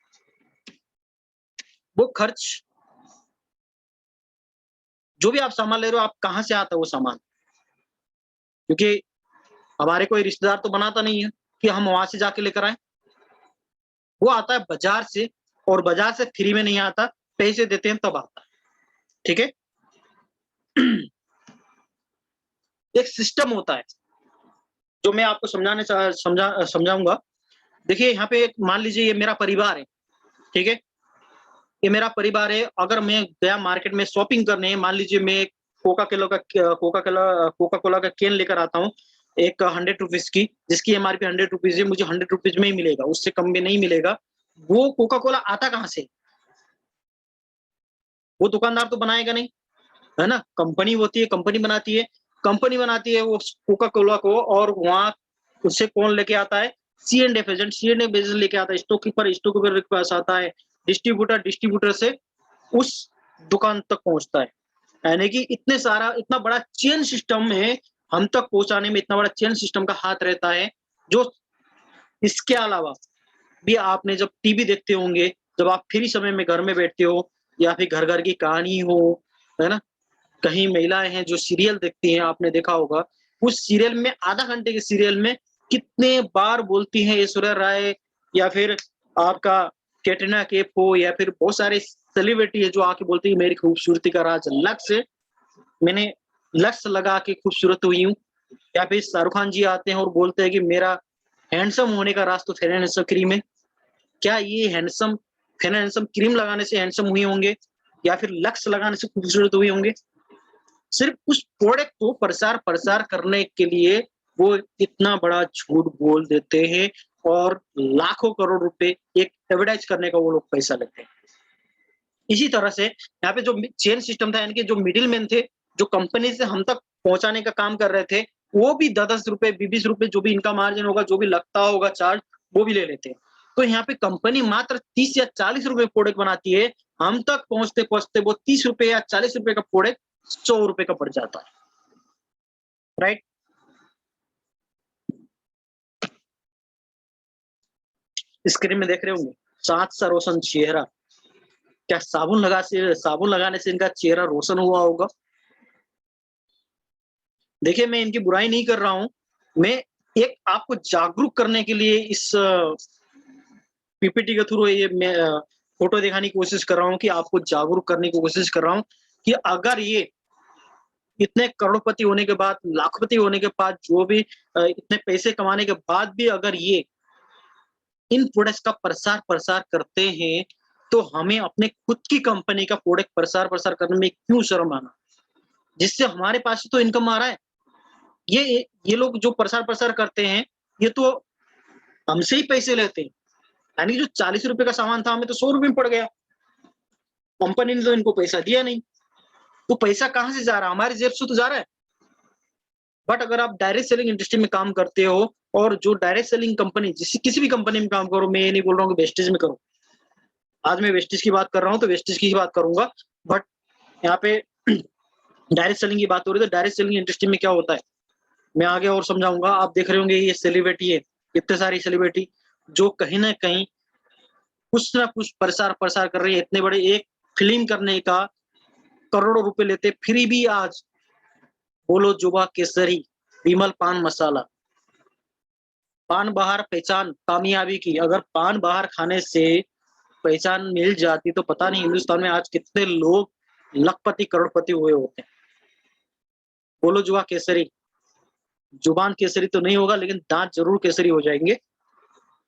वो खर्च, जो भी आप सामान ले रहे हो, आप कहाँ से आता है वो सामान? क्योंकि हमारे कोई रिश्तेदार तो बनाता नहीं है कि हम वहां से जाके लेकर आए। वो आता है बाजार से, और बाजार से फ्री में नहीं आता, पैसे देते हैं तब आता है। ठीक है। एक सिस्टम होता है जो मैं आपको समझाऊंगा। देखिए यहाँ पे मान लीजिए ये मेरा परिवार है, ठीक है, ये मेरा परिवार है। अगर मैं गया मार्केट में शॉपिंग करने, मान लीजिए मैं कोका कोला का कैन लेकर आता हूँ, एक 100 रुपीज की, जिसकी एमआरपी 100 रुपीज है, मुझे 100 रुपीज में ही मिलेगा, उससे कम में नहीं मिलेगा। वो कोका कोला आता कहाँ से? वो दुकानदार तो बनाएगा नहीं, है ना, कंपनी होती है, कंपनी बनाती है, कंपनी बनाती है वो कोका कोला को, और वहां उससे कौन लेके आता है? C and F agent, C and F agent लेके आता है, स्टॉक कीपर के पास आता है, डिस्ट्रीब्यूटर, डिस्ट्रीब्यूटर से उस दुकान तक पहुंचता है। यानी कि इतना बड़ा चेन सिस्टम है, हम तक पहुंचाने में इतना बड़ा चेन सिस्टम का हाथ रहता है। जो इसके अलावा भी आपने जब टीवी देखते होंगे, जब आप फ्री समय में घर में बैठते हो, या फिर घर घर की कहानी हो, है ना, कहीं महिलाएं हैं जो सीरियल देखती हैं, आपने देखा होगा, उस सीरियल में, आधा घंटे के सीरियल में कितने बार बोलती हैं ऐश्वर्या राय, या फिर आपका कैटरीना कैफ हो, या फिर बहुत सारे सेलिब्रिटी है जो आके बोलती है मेरी खूबसूरती का राज लक्स है, मैंने लक्स लगा के खूबसूरत हुई हूँ। या फिर शाहरुख खान जी आते हैं और बोलते हैं कि मेरा हैंडसम होने का राज तो फेयर एंड हैंडसम क्रीम है। क्या ये handsome fair and handsome cream लगाने से हैंडसम हुए होंगे, या फिर लक्स लगाने से खूबसूरत हुए होंगे? सिर्फ उस प्रोडक्ट को प्रसार करने के लिए वो इतना बड़ा झूठ बोल देते हैं, और लाखों करोड़ रुपए एक एडवर्टाइज करने का वो लोग पैसा लेते हैं। इसी तरह से यहाँ पे जो चेन सिस्टम था, यानी कि जो मिडिल मैन थे, जो कंपनी से हम तक पहुंचाने का काम कर रहे थे, वो भी 10-10 रुपए, 20-20 रुपए, जो भी इनका मार्जिन होगा, जो भी लगता होगा चार्ज, वो भी ले लेते हैं। तो यहाँ पे कंपनी मात्र 30 या 40 रुपए प्रोडक्ट बनाती है, हम तक पहुंचते पहुंचते वो 30 रुपए या 40 रुपए का प्रोडक्ट 100 रुपए का पड़ जाता है। राइट। स्क्रीन में देख रहे होंगे, सात सा रोशन चेहरा। क्या साबुन लगाने से इनका चेहरा रोशन हुआ होगा? देखिए, मैं इनकी बुराई नहीं कर रहा हूं, मैं एक आपको जागरूक करने के लिए इस पीपीटी के थ्रू ये मैं फोटो दिखाने की कोशिश कर रहा हूं, कि आपको जागरूक करने की कोशिश कर रहा हूं कि अगर ये इतने करोड़पति होने के बाद, लाखपति होने के बाद, जो भी इतने पैसे कमाने के बाद भी अगर ये इन प्रोडक्ट्स का प्रसार करते हैं, तो हमें अपने खुद की कंपनी का प्रोडक्ट प्रसार करने में क्यों शर्म आना? जिससे हमारे पास तो इनकम आ रहा है। ये लोग जो प्रसार करते हैं, ये तो हमसे ही पैसे लेते हैं। यानी जो 40 रुपए का सामान था, हमें तो 100 रुपए में पड़ गया, कंपनी ने तो इनको पैसा दिया नहीं। तो पैसा कहाँ से जा रहा है? हमारी जेब से तो जा रहा है। बट अगर आप डायरेक्ट सेलिंग इंडस्ट्री में काम करते हो, और जो डायरेक्ट सेलिंग कंपनी, किसी भी कंपनी में काम करो, मैं ये नहीं बोल रहा हूँ कि वेस्टेज में करो, आज मैं वेस्टेज की बात कर रहा हूँ तो वेस्टेज की ही बात करूंगा, बट यहाँ पे डायरेक्ट सेलिंग की बात हो रही है। तो डायरेक्ट सेलिंग इंडस्ट्री में क्या होता है, मैं आगे और समझाऊंगा। आप देख रहे होंगे ये सेलिब्रिटी है, इतने सारी सेलिब्रिटी जो कहीं ना कहीं कुछ ना कुछ प्रसार कर रही है। इतने बड़े एक फिल्म करने का करोड़ों रुपए लेते, फिर भी आज बोलो जुबा केसरी, विमल पान मसाला, पान बहार पहचान कामयाबी की। अगर पान बहार खाने से पहचान मिल जाती तो पता नहीं हिंदुस्तान में आज कितने लोग लखपति करोड़पति हुए होते हैं। बोलो जुबा केसरी, जुबान केसरी तो नहीं होगा, लेकिन दांत जरूर केसरी हो जाएंगे।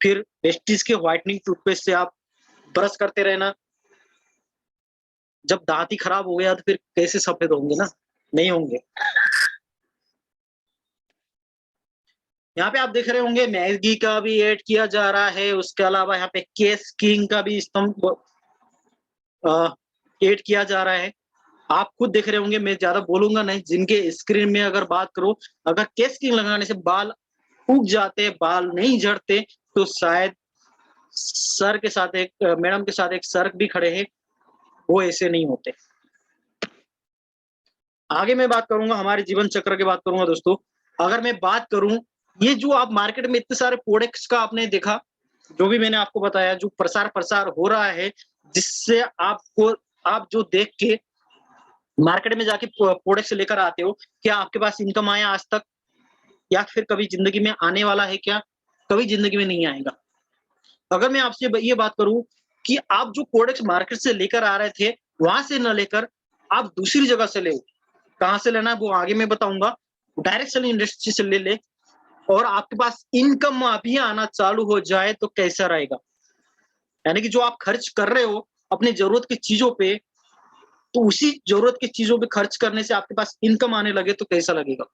फिर वेस्टीज के व्हाइटनिंग टूथपेस्ट से आप ब्रश करते रहना, जब दांत ही खराब हो गया तो फिर कैसे सफेद होंगे ना? नहीं होंगे। यहाँ पे आप देख रहे होंगे मैगी का भी ऐड किया जा रहा है, उसके अलावा यहाँ पे केस किंग का भी ऐड किया जा रहा है। आप खुद देख रहे होंगे, मैं ज्यादा बोलूंगा नहीं। जिनके स्क्रीन में अगर बात करूं, अगर केस किंग लगाने से बाल उग जाते, बाल नहीं झड़ते, तो शायद सर के साथ एक मैडम के साथ एक सर भी खड़े हैं, वो ऐसे नहीं होते। आगे मैं बात करूंगा, हमारे जीवन चक्र की बात करूंगा दोस्तों। अगर मैं बात करूं, ये जो आप मार्केट में इतने सारे प्रोडक्ट्स का आपने देखा, जो भी मैंने आपको बताया, जो प्रसार हो रहा है, जिससे आप जो देख के मार्केट में जाके प्रोडक्ट्स लेकर आते हो, क्या आपके पास इनकम आया आज तक, या फिर कभी जिंदगी में आने वाला है क्या? कभी जिंदगी में नहीं आएगा। अगर मैं आपसे ये बात करूं कि आप जो प्रोडक्ट्स मार्केट से लेकर आ रहे थे, वहां से न लेकर आप दूसरी जगह से ले, कहां से लेना है वो आगे मैं बताऊंगा, डायरेक्ट सेलिंग इंडस्ट्री से ले और आपके पास इनकम अभी आना चालू हो जाए तो कैसा रहेगा? यानी कि जो आप खर्च कर रहे हो अपनी जरूरत की चीजों पे, तो उसी जरूरत की चीजों पे खर्च करने से आपके पास इनकम आने लगे तो कैसा लगेगा?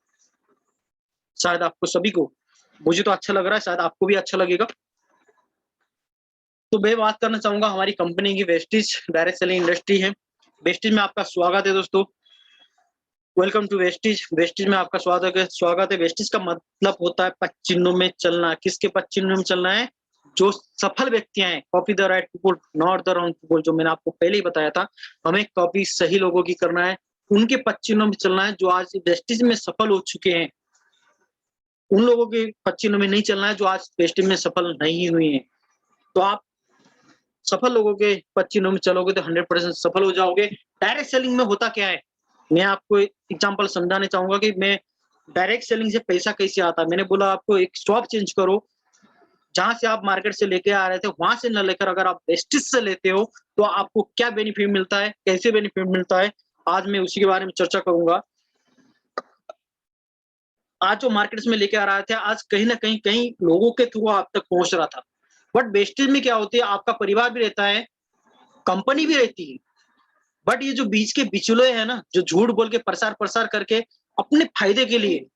शायद आपको सभी को, मुझे तो अच्छा लग रहा है, शायद आपको भी अच्छा लगेगा। तो मैं बात करना चाहूंगा हमारी कंपनी की वेस्टिज डायरेक्ट सेलिंग इंडस्ट्री है। वेस्टिज में आपका स्वागत है दोस्तों, वेलकम टू वेस्टिज। वेस्टिज में आपका स्वागत है। वेस्टिज का मतलब होता है पथ चिन्हों में चलना। किसके पथ चिन्हों में चलना है? जो सफल व्यक्तियां हैं, copy the right people not the wrong people, जो मैंने आपको पहले ही बताया था, हमें कॉपी सही लोगों की करना है, उनके पथ चिन्हों में चलना है जो आज वेस्टिज में सफल हो चुके हैं। उन लोगों के पथ चिन्हों में नहीं चलना है जो आज वेस्टिज में सफल नहीं हुए हैं। तो आप सफल लोगों के पथ चिन्हों में चलोगे तो 100% सफल हो जाओगे। डायरेक्ट सेलिंग में होता क्या है, मैं आपको एक एग्जांपल समझाना चाहूंगा कि मैं डायरेक्ट सेलिंग से पैसा कैसे आता है। मैंने बोला आपको एक शॉप चेंज करो, जहां से आप मार्केट से लेके आ रहे थे वहां से न लेकर अगर आप वेस्टिज से लेते हो तो आपको क्या बेनिफिट मिलता है, कैसे बेनिफिट मिलता है, आज मैं उसी के बारे में चर्चा करूंगा। आज जो मार्केट में लेके आ रहा था, आज कहीं ना कहीं लोगों के थ्रू आप तक पहुंच रहा था। बट वेस्टिज में क्या होती है, आपका परिवार भी रहता है, कंपनी भी रहती है, बट ये जो बीच के बिचौलिए है ना, जो झूठ बोल के प्रसार करके अपने फायदे के लिए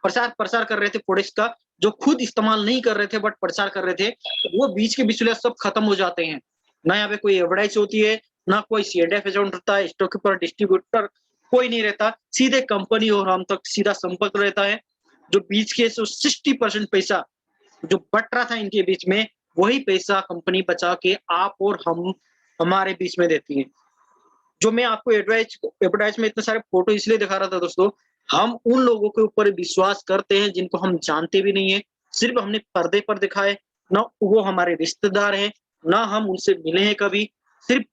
प्रसार कर रहे थे प्रोडक्ट्स का, जो खुद इस्तेमाल नहीं कर रहे थे बट प्रचार कर रहे थे, वो बीच के बिचौलिया सब खत्म हो जाते हैं। ना यहाँ पे कोई एडवर्टाइज होती है, ना कोई सीएडएफ एजेंट होता है, स्टॉक कीपर, डिस्ट्रीब्यूटर कोई नहीं रहता, सीधे कंपनी और हम तक सीधा संपर्क रहता है। जो बीच के 60% पैसा जो बट रहा था इनके बीच में, वही पैसा कंपनी बचा के आप और हम हमारे बीच में देती है। जो मैं आपको एडवर्टाइज में इतने सारे फोटो इसलिए दिखा रहा था दोस्तों, हम उन लोगों के ऊपर विश्वास करते हैं जिनको हम जानते भी नहीं है, सिर्फ हमने पर्दे पर दिखाए, ना वो हमारे रिश्तेदार हैं, ना हम उनसे मिले हैं कभी, सिर्फ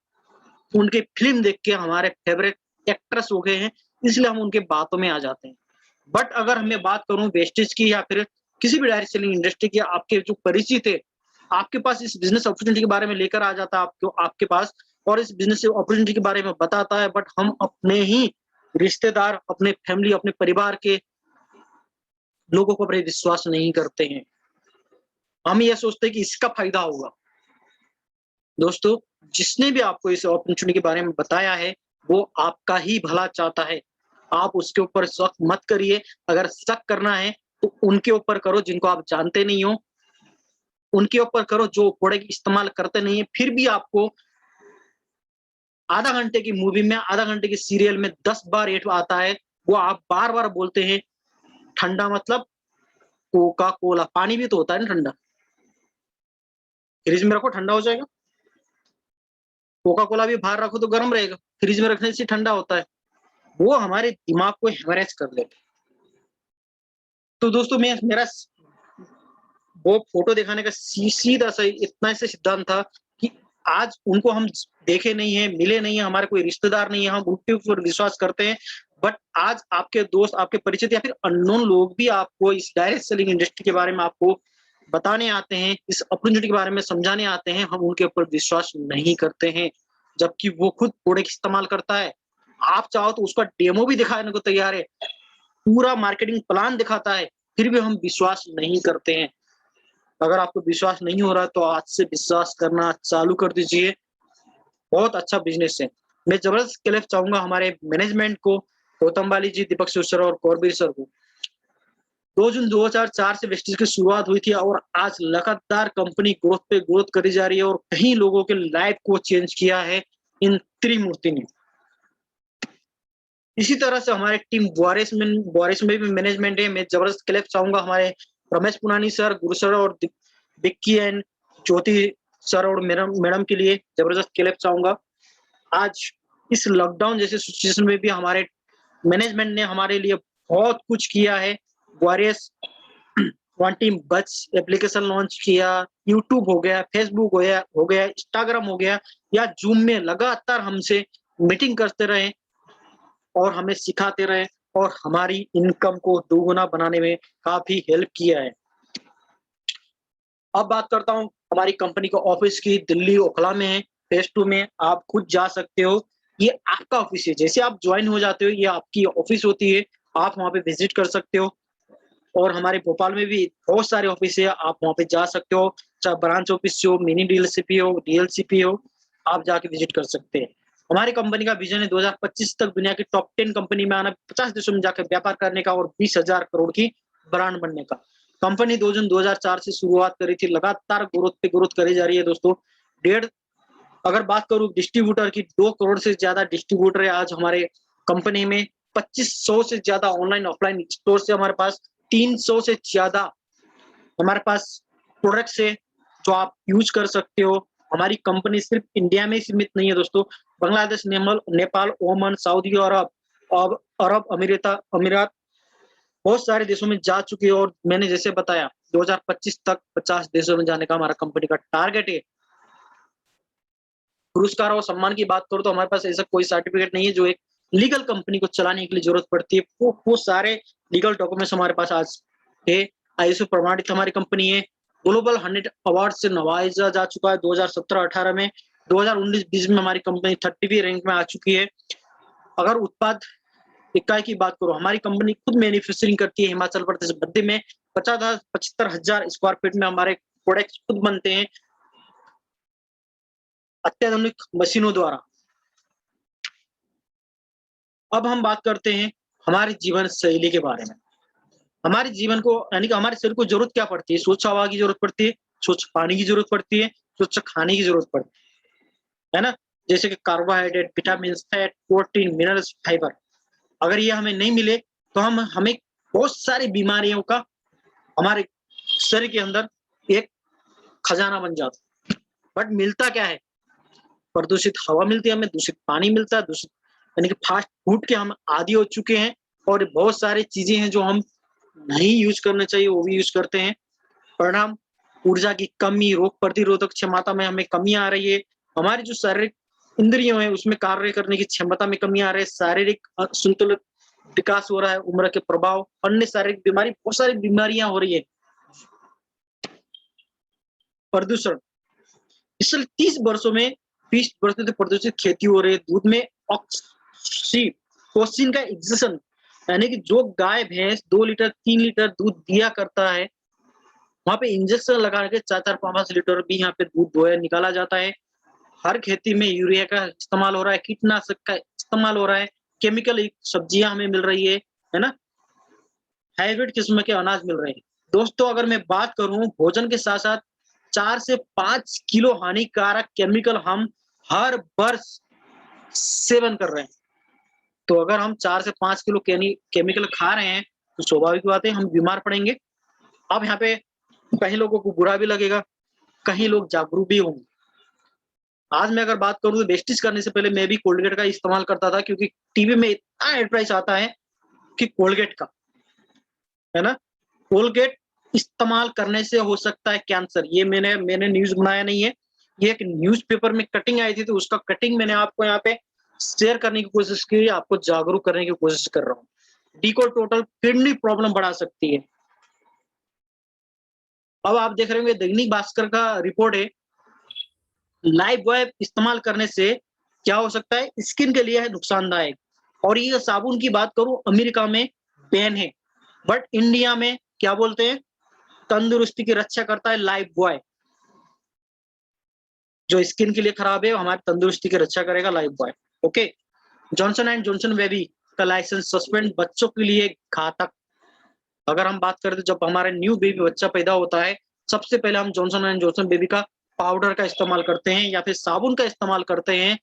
उनके फिल्म देख के हमारे फेवरेट एक्ट्रेस हो गए हैं, इसलिए हम उनके बातों में आ जाते हैं। बट अगर मैं बात करूं वेस्टेज की या फिर किसी भी डायरेक्ट सेलिंग इंडस्ट्री की, आपके जो परिचित है आपके पास इस बिजनेस अपॉर्चुनिटी के बारे में लेकर आ जाता है आपके पास, और इस बिजनेस अपॉर्चुनिटी के बारे में बताता है, बट हम अपने ही रिश्तेदार, अपने फैमिली, अपने परिवार के लोगों को अपने विश्वास नहीं करते हैं। हम ये सोचते हैं कि इसका फायदा होगा। दोस्तों, जिसने भी आपको इस अपॉर्चुनिटी के बारे में बताया है वो आपका ही भला चाहता है, आप उसके ऊपर शक मत करिए। अगर शक करना है तो उनके ऊपर करो जिनको आप जानते नहीं हो, उनके ऊपर करो जो प्रोडक्ट इस्तेमाल करते नहीं है, फिर भी आपको आधा घंटे की मूवी में, आधा घंटे की सीरियल में 10 बार एड आता है, वो आप बार बार बोलते हैं। ठंडा मतलब कोका कोला, पानी भी तो होता है ना ठंडा, फ्रिज में रखो ठंडा हो जाएगा, कोका कोला भी बाहर रखो तो गर्म रहेगा, फ्रिज में रखने से ठंडा होता है। वो हमारे दिमाग को हेमरेज कर लेते। तो दोस्तों, मेरा वो फोटो दिखाने का सीधा सा इतना से सिद्धांत था कि आज उनको हम देखे नहीं है, मिले नहीं है, हमारे कोई रिश्तेदार नहीं है, हम उनके ऊपर विश्वास करते हैं, बट आज आपके दोस्त, आपके परिचित या फिर अननोन लोग भी आपको इस डायरेक्ट सेलिंग इंडस्ट्री के बारे में आपको बताने आते हैं, इस अपॉर्चुनिटी के बारे में समझाने आते हैं, हम उनके ऊपर विश्वास नहीं करते हैं, जबकि वो खुद प्रोडक्ट इस्तेमाल करता है। आप चाहो तो उसका डेमो भी दिखाने को तैयार है, पूरा मार्केटिंग प्लान दिखाता है, फिर भी हम विश्वास नहीं करते हैं। अगर आपको विश्वास नहीं हो रहा तो आज से विश्वास करना चालू कर दीजिए, बहुत अच्छा बिजनेस है। मैं जबरदस्त क्लेफ चाहूंगा हमारे मैनेजमेंट को, गौतम बाली जी, दीपक सर और कौरबीर सर को। 2 जून 2004 से वेस्टिज की शुरुआत हुई थी और आज लगातार कंपनी ग्रोथ पे ग्रोथ करी जा रही है और कई लोगों के लाइफ को चेंज किया है इन त्रिमूर्ति ने। इसी तरह से हमारे टीम बोरिस में भी मैनेजमेंट है। मैं जबरदस्त क्लेफ चाहूंगा हमारे रमेश पुनानी सर, गुरु सर और विक्की एंड ज्योति सर और मैडम के लिए जबरदस्त क्लेफ चाहूंगा। आज इस लॉकडाउन जैसे सिचुएशन में भी हमारे मैनेजमेंट ने हमारे लिए बहुत कुछ किया है। वॉरियर्स क्वांटिम बच एप्लीकेशन लॉन्च किया, यूट्यूब हो गया, फेसबुक हो गया, इंस्टाग्राम हो गया, या जूम में लगातार हमसे मीटिंग करते रहे और हमें सिखाते रहे और हमारी इनकम को दोगुना बनाने में काफी हेल्प किया है। अब बात करता हूँ हमारी कंपनी का ऑफिस की। दिल्ली ओखला में है, फेज 2 में। आप खुद जा सकते हो, ये आपका ऑफिस है। जैसे आप ज्वाइन हो जाते हो, ये आपकी ऑफिस होती है, आप वहाँ पे विजिट कर सकते हो। और हमारे भोपाल में भी बहुत सारे ऑफिस है, आप वहाँ पे जा सकते हो, चाहे ब्रांच ऑफिस हो, मिनी डीलरशिप हो, डीएलसीपी हो, आप जाके विजिट कर सकते हैं। हमारी कंपनी का विजन है 2025 तक दुनिया की टॉप 10 कंपनी में आना, 50 देशों में जाकर व्यापार करने का और 20,000 करोड़ की ब्रांड बनने का। कंपनी 2 जून 2004 से शुरुआत करी थी, लगातार ग्रोथ पे ग्रोथ करी जा रही है दोस्तों। अगर बात करूं डिस्ट्रीब्यूटर की, 2 करोड़ से ज्यादा डिस्ट्रीब्यूटर है आज हमारे कंपनी में। 2500 से ज्यादा ऑनलाइन ऑफलाइन स्टोर से हमारे पास, 300 से ज्यादा हमारे पास प्रोडक्ट्स है जो आप यूज कर सकते हो। हमारी कंपनी सिर्फ इंडिया में सीमित नहीं है दोस्तों, बांग्लादेश, नेपाल, ओमान, सऊदी अरब, अरब अमीरात, बहुत सारे देशों में जा चुकी है। और मैंने जैसे बताया 2025 तक 50 देशों में जाने का हमारा कंपनी का टारगेट है। पुरस्कार और सम्मान की बात करूं तो हमारे पास ऐसा कोई सर्टिफिकेट नहीं है जो एक लीगल कंपनी को चलाने के लिए जरूरत पड़ती है। वो सारे लीगल डॉक्यूमेंट्स हमारे पास आज है। आईएसओ प्रमाणित हमारी कंपनी है। ग्लोबल 100 अवार्ड से नवाजा जा चुका है 2017-18 में। 2019-20 में हमारी कंपनी 30वीं रैंक में आ चुकी है। अगर उत्पाद इकाई की बात करो, हमारी कंपनी खुद मैन्युफैक्चरिंग करती है। हिमाचल प्रदेश बद्दी में 75,000 स्क्वायर फीट में हमारे प्रोडक्ट्स खुद बनते हैं अत्याधुनिक मशीनों द्वारा। अब हम बात करते हैं हमारे जीवन शैली के बारे में। हमारे जीवन को, यानी कि हमारे शरीर को जरूरत क्या पड़ती है? स्वच्छ हवा की जरूरत पड़ती है, स्वच्छ पानी की जरूरत पड़ती है, स्वच्छ खाने की जरूरत पड़ती है ना। जैसे कि carbohydrate, vitamin, fat, protein, minerals, fibre. अगर ये हमें नहीं मिले तो हमें बहुत सारी बीमारियों का हमारे शरीर के अंदर एक खजाना बन जाता। बट मिलता क्या है? प्रदूषित हवा मिलती है हमें, दूषित पानी मिलता है, दूषित, यानी कि फास्ट फूड के हम आदी हो चुके हैं। और बहुत सारी चीजें हैं जो हम नहीं यूज करना चाहिए, वो भी यूज करते हैं। परिणाम, ऊर्जा की कमी, रोग प्रतिरोधक क्षमता में हमें कमी आ रही है। हमारी जो शारीरिक इंद्रियों है उसमें कार्य करने की क्षमता में कमी आ रही है। शारीरिक संतुलित विकास हो रहा है, उम्र के प्रभाव, अन्य शारीरिक बीमारी, बहुत सारी बीमारियां हो रही है। प्रदूषण, पिछले 30 वर्षों में 20% प्रदूषित खेती हो रही है। दूध में ऑक्सीटोसिन का एग्जिशन, यानी कि जो गाय भैंस 2 लीटर 3 लीटर दूध दिया करता है, वहां पे इंजेक्शन लगा के 4-5 लीटर भी यहाँ पे दूध दोया निकाला जाता है। हर खेती में यूरिया का इस्तेमाल हो रहा है, कीटनाशक का इस्तेमाल हो रहा है, केमिकल सब्जियां हमें मिल रही है ना, हाइब्रिड किस्म के अनाज मिल रहे हैं। दोस्तों अगर मैं बात करूं, भोजन के साथ साथ 4 से 5 किलो हानिकारक केमिकल हम हर वर्ष सेवन कर रहे हैं। तो अगर हम 4 से 5 किलो केमिकल खा रहे हैं तो स्वाभाविक बात है हम बीमार पड़ेंगे। अब यहाँ पे कहीं लोगों को बुरा भी लगेगा, कहीं लोग जागरूक भी होंगे। आज मैं अगर बात करूं तो वेस्टेज करने से पहले मैं भी कोलगेट का इस्तेमाल करता था, क्योंकि टीवी में इतना एडवर्टाइज आता है कि कोलगेट का, है ना, कोलगेट इस्तेमाल करने से हो सकता है कैंसर। ये मैंने न्यूज बनाया नहीं है, ये एक न्यूज़पेपर में कटिंग आई थी, तो उसका कटिंग मैंने आपको यहाँ पे शेयर करने की कोशिश की, आपको जागरूक करने की कोशिश कर रहा हूँ। डीको टोटल किडनी प्रॉब्लम बढ़ा सकती है। अब आप देख रहे होंगे दैनिक भास्कर का रिपोर्ट है, लाइफ बॉय इस्तेमाल करने से क्या हो सकता है, स्किन के लिए है नुकसानदायक। और ये साबुन की बात करूं, अमेरिका में बैन है, बट इंडिया में क्या बोलते हैं, तंदुरुस्ती की रक्षा करता है लाइफ बॉय। जो स्किन के लिए खराब है, हमारी तंदुरुस्ती की रक्षा करेगा life boy. Okay. Johnson and Johnson baby का लाइसेंस सस्पेंड, बच्चों के लिए घातक। अगर हम बात करें तो जब हमारे न्यू बेबी बच्चा पैदा होता है, सबसे पहले हम जॉनसन एंड जॉनसन बेबी का पाउडर का इस्तेमाल करते हैं या फिर साबुन का इस्तेमाल करते हैं।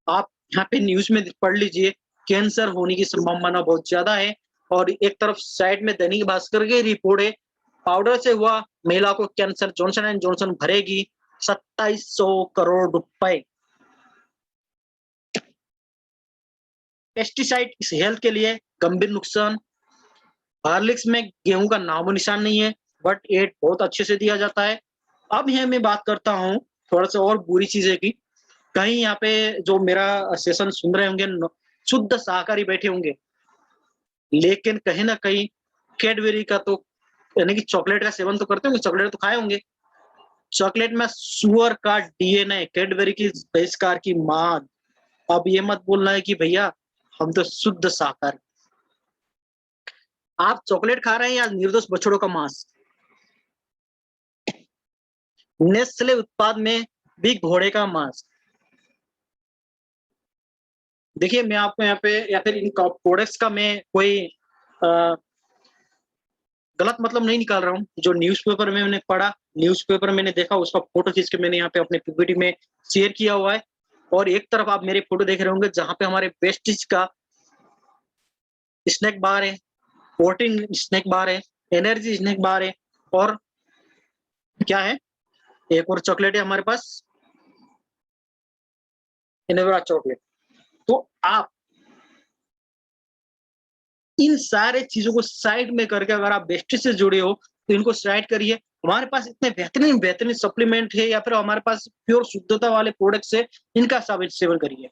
आप यहाँ पे न्यूज में पढ़ लीजिए, कैंसर होने की संभावना बहुत ज्यादा है। और एक तरफ साइड में दैनिक भास्कर की रिपोर्ट है, पाउडर से हुआ महिला को कैंसर, जॉनसन एंड जॉनसन भरेगी 2700 करोड़ रुपए। पेस्टिसाइड इस हेल्थ के लिए गंभीर नुकसान, हॉर्लिक्स में गेहूं का नामो निशान नहीं है, बट एट बहुत अच्छे से दिया जाता है। अब यहाँ मैं बात करता हूँ थोड़ा सा और बुरी चीजें की। कहीं यहाँ पे जो मेरा सेशन सुन रहे होंगे शुद्ध शाकाहारी बैठे होंगे, लेकिन कहीं ना कहीं कैडबरी का तो यानी कि चॉकलेट का सेवन तो करते होंगे, चॉकलेट तो खाए होंगे। चॉकलेट में सुअर का डीएनए, कैडबरी की बहिष्कार की मां। अब ये मत बोलना है कि भैया हम तो शुद्ध शाकाहारी। आप चॉकलेट खा रहे हैं या निर्दोष बछड़ों का मांस। नेस्ले उत्पाद में भी घोड़े का मांस। देखिए मैं आपको यहाँ पे या फिर इन प्रोडक्ट्स का मैं कोई गलत मतलब नहीं निकाल रहा हूँ। जो न्यूज़पेपर में मैंने पढ़ा, न्यूज़पेपर मैंने देखा, उसका फोटो खींच के मैंने यहाँ पे अपने पीपीटी में शेयर किया हुआ है। और एक तरफ आप मेरे फोटो देख रहे होंगे जहां पे हमारे वेस्टिज का स्नैक बार है, प्रोटीन स्नैक बार है, एनर्जी स्नैक बार है, और क्या है, एक और चॉकलेट है हमारे पास, इनोवेरा चॉकलेट। तो आप इन सारे चीजों को साइड में करके अगर आप वेस्टेज से जुड़े हो तो इनको साइड करिए। हमारे पास इतने बेहतरीन बेहतरीन सप्लीमेंट है या फिर हमारे पास प्योर शुद्धता वाले प्रोडक्ट्स है, इनका सेवन करिए।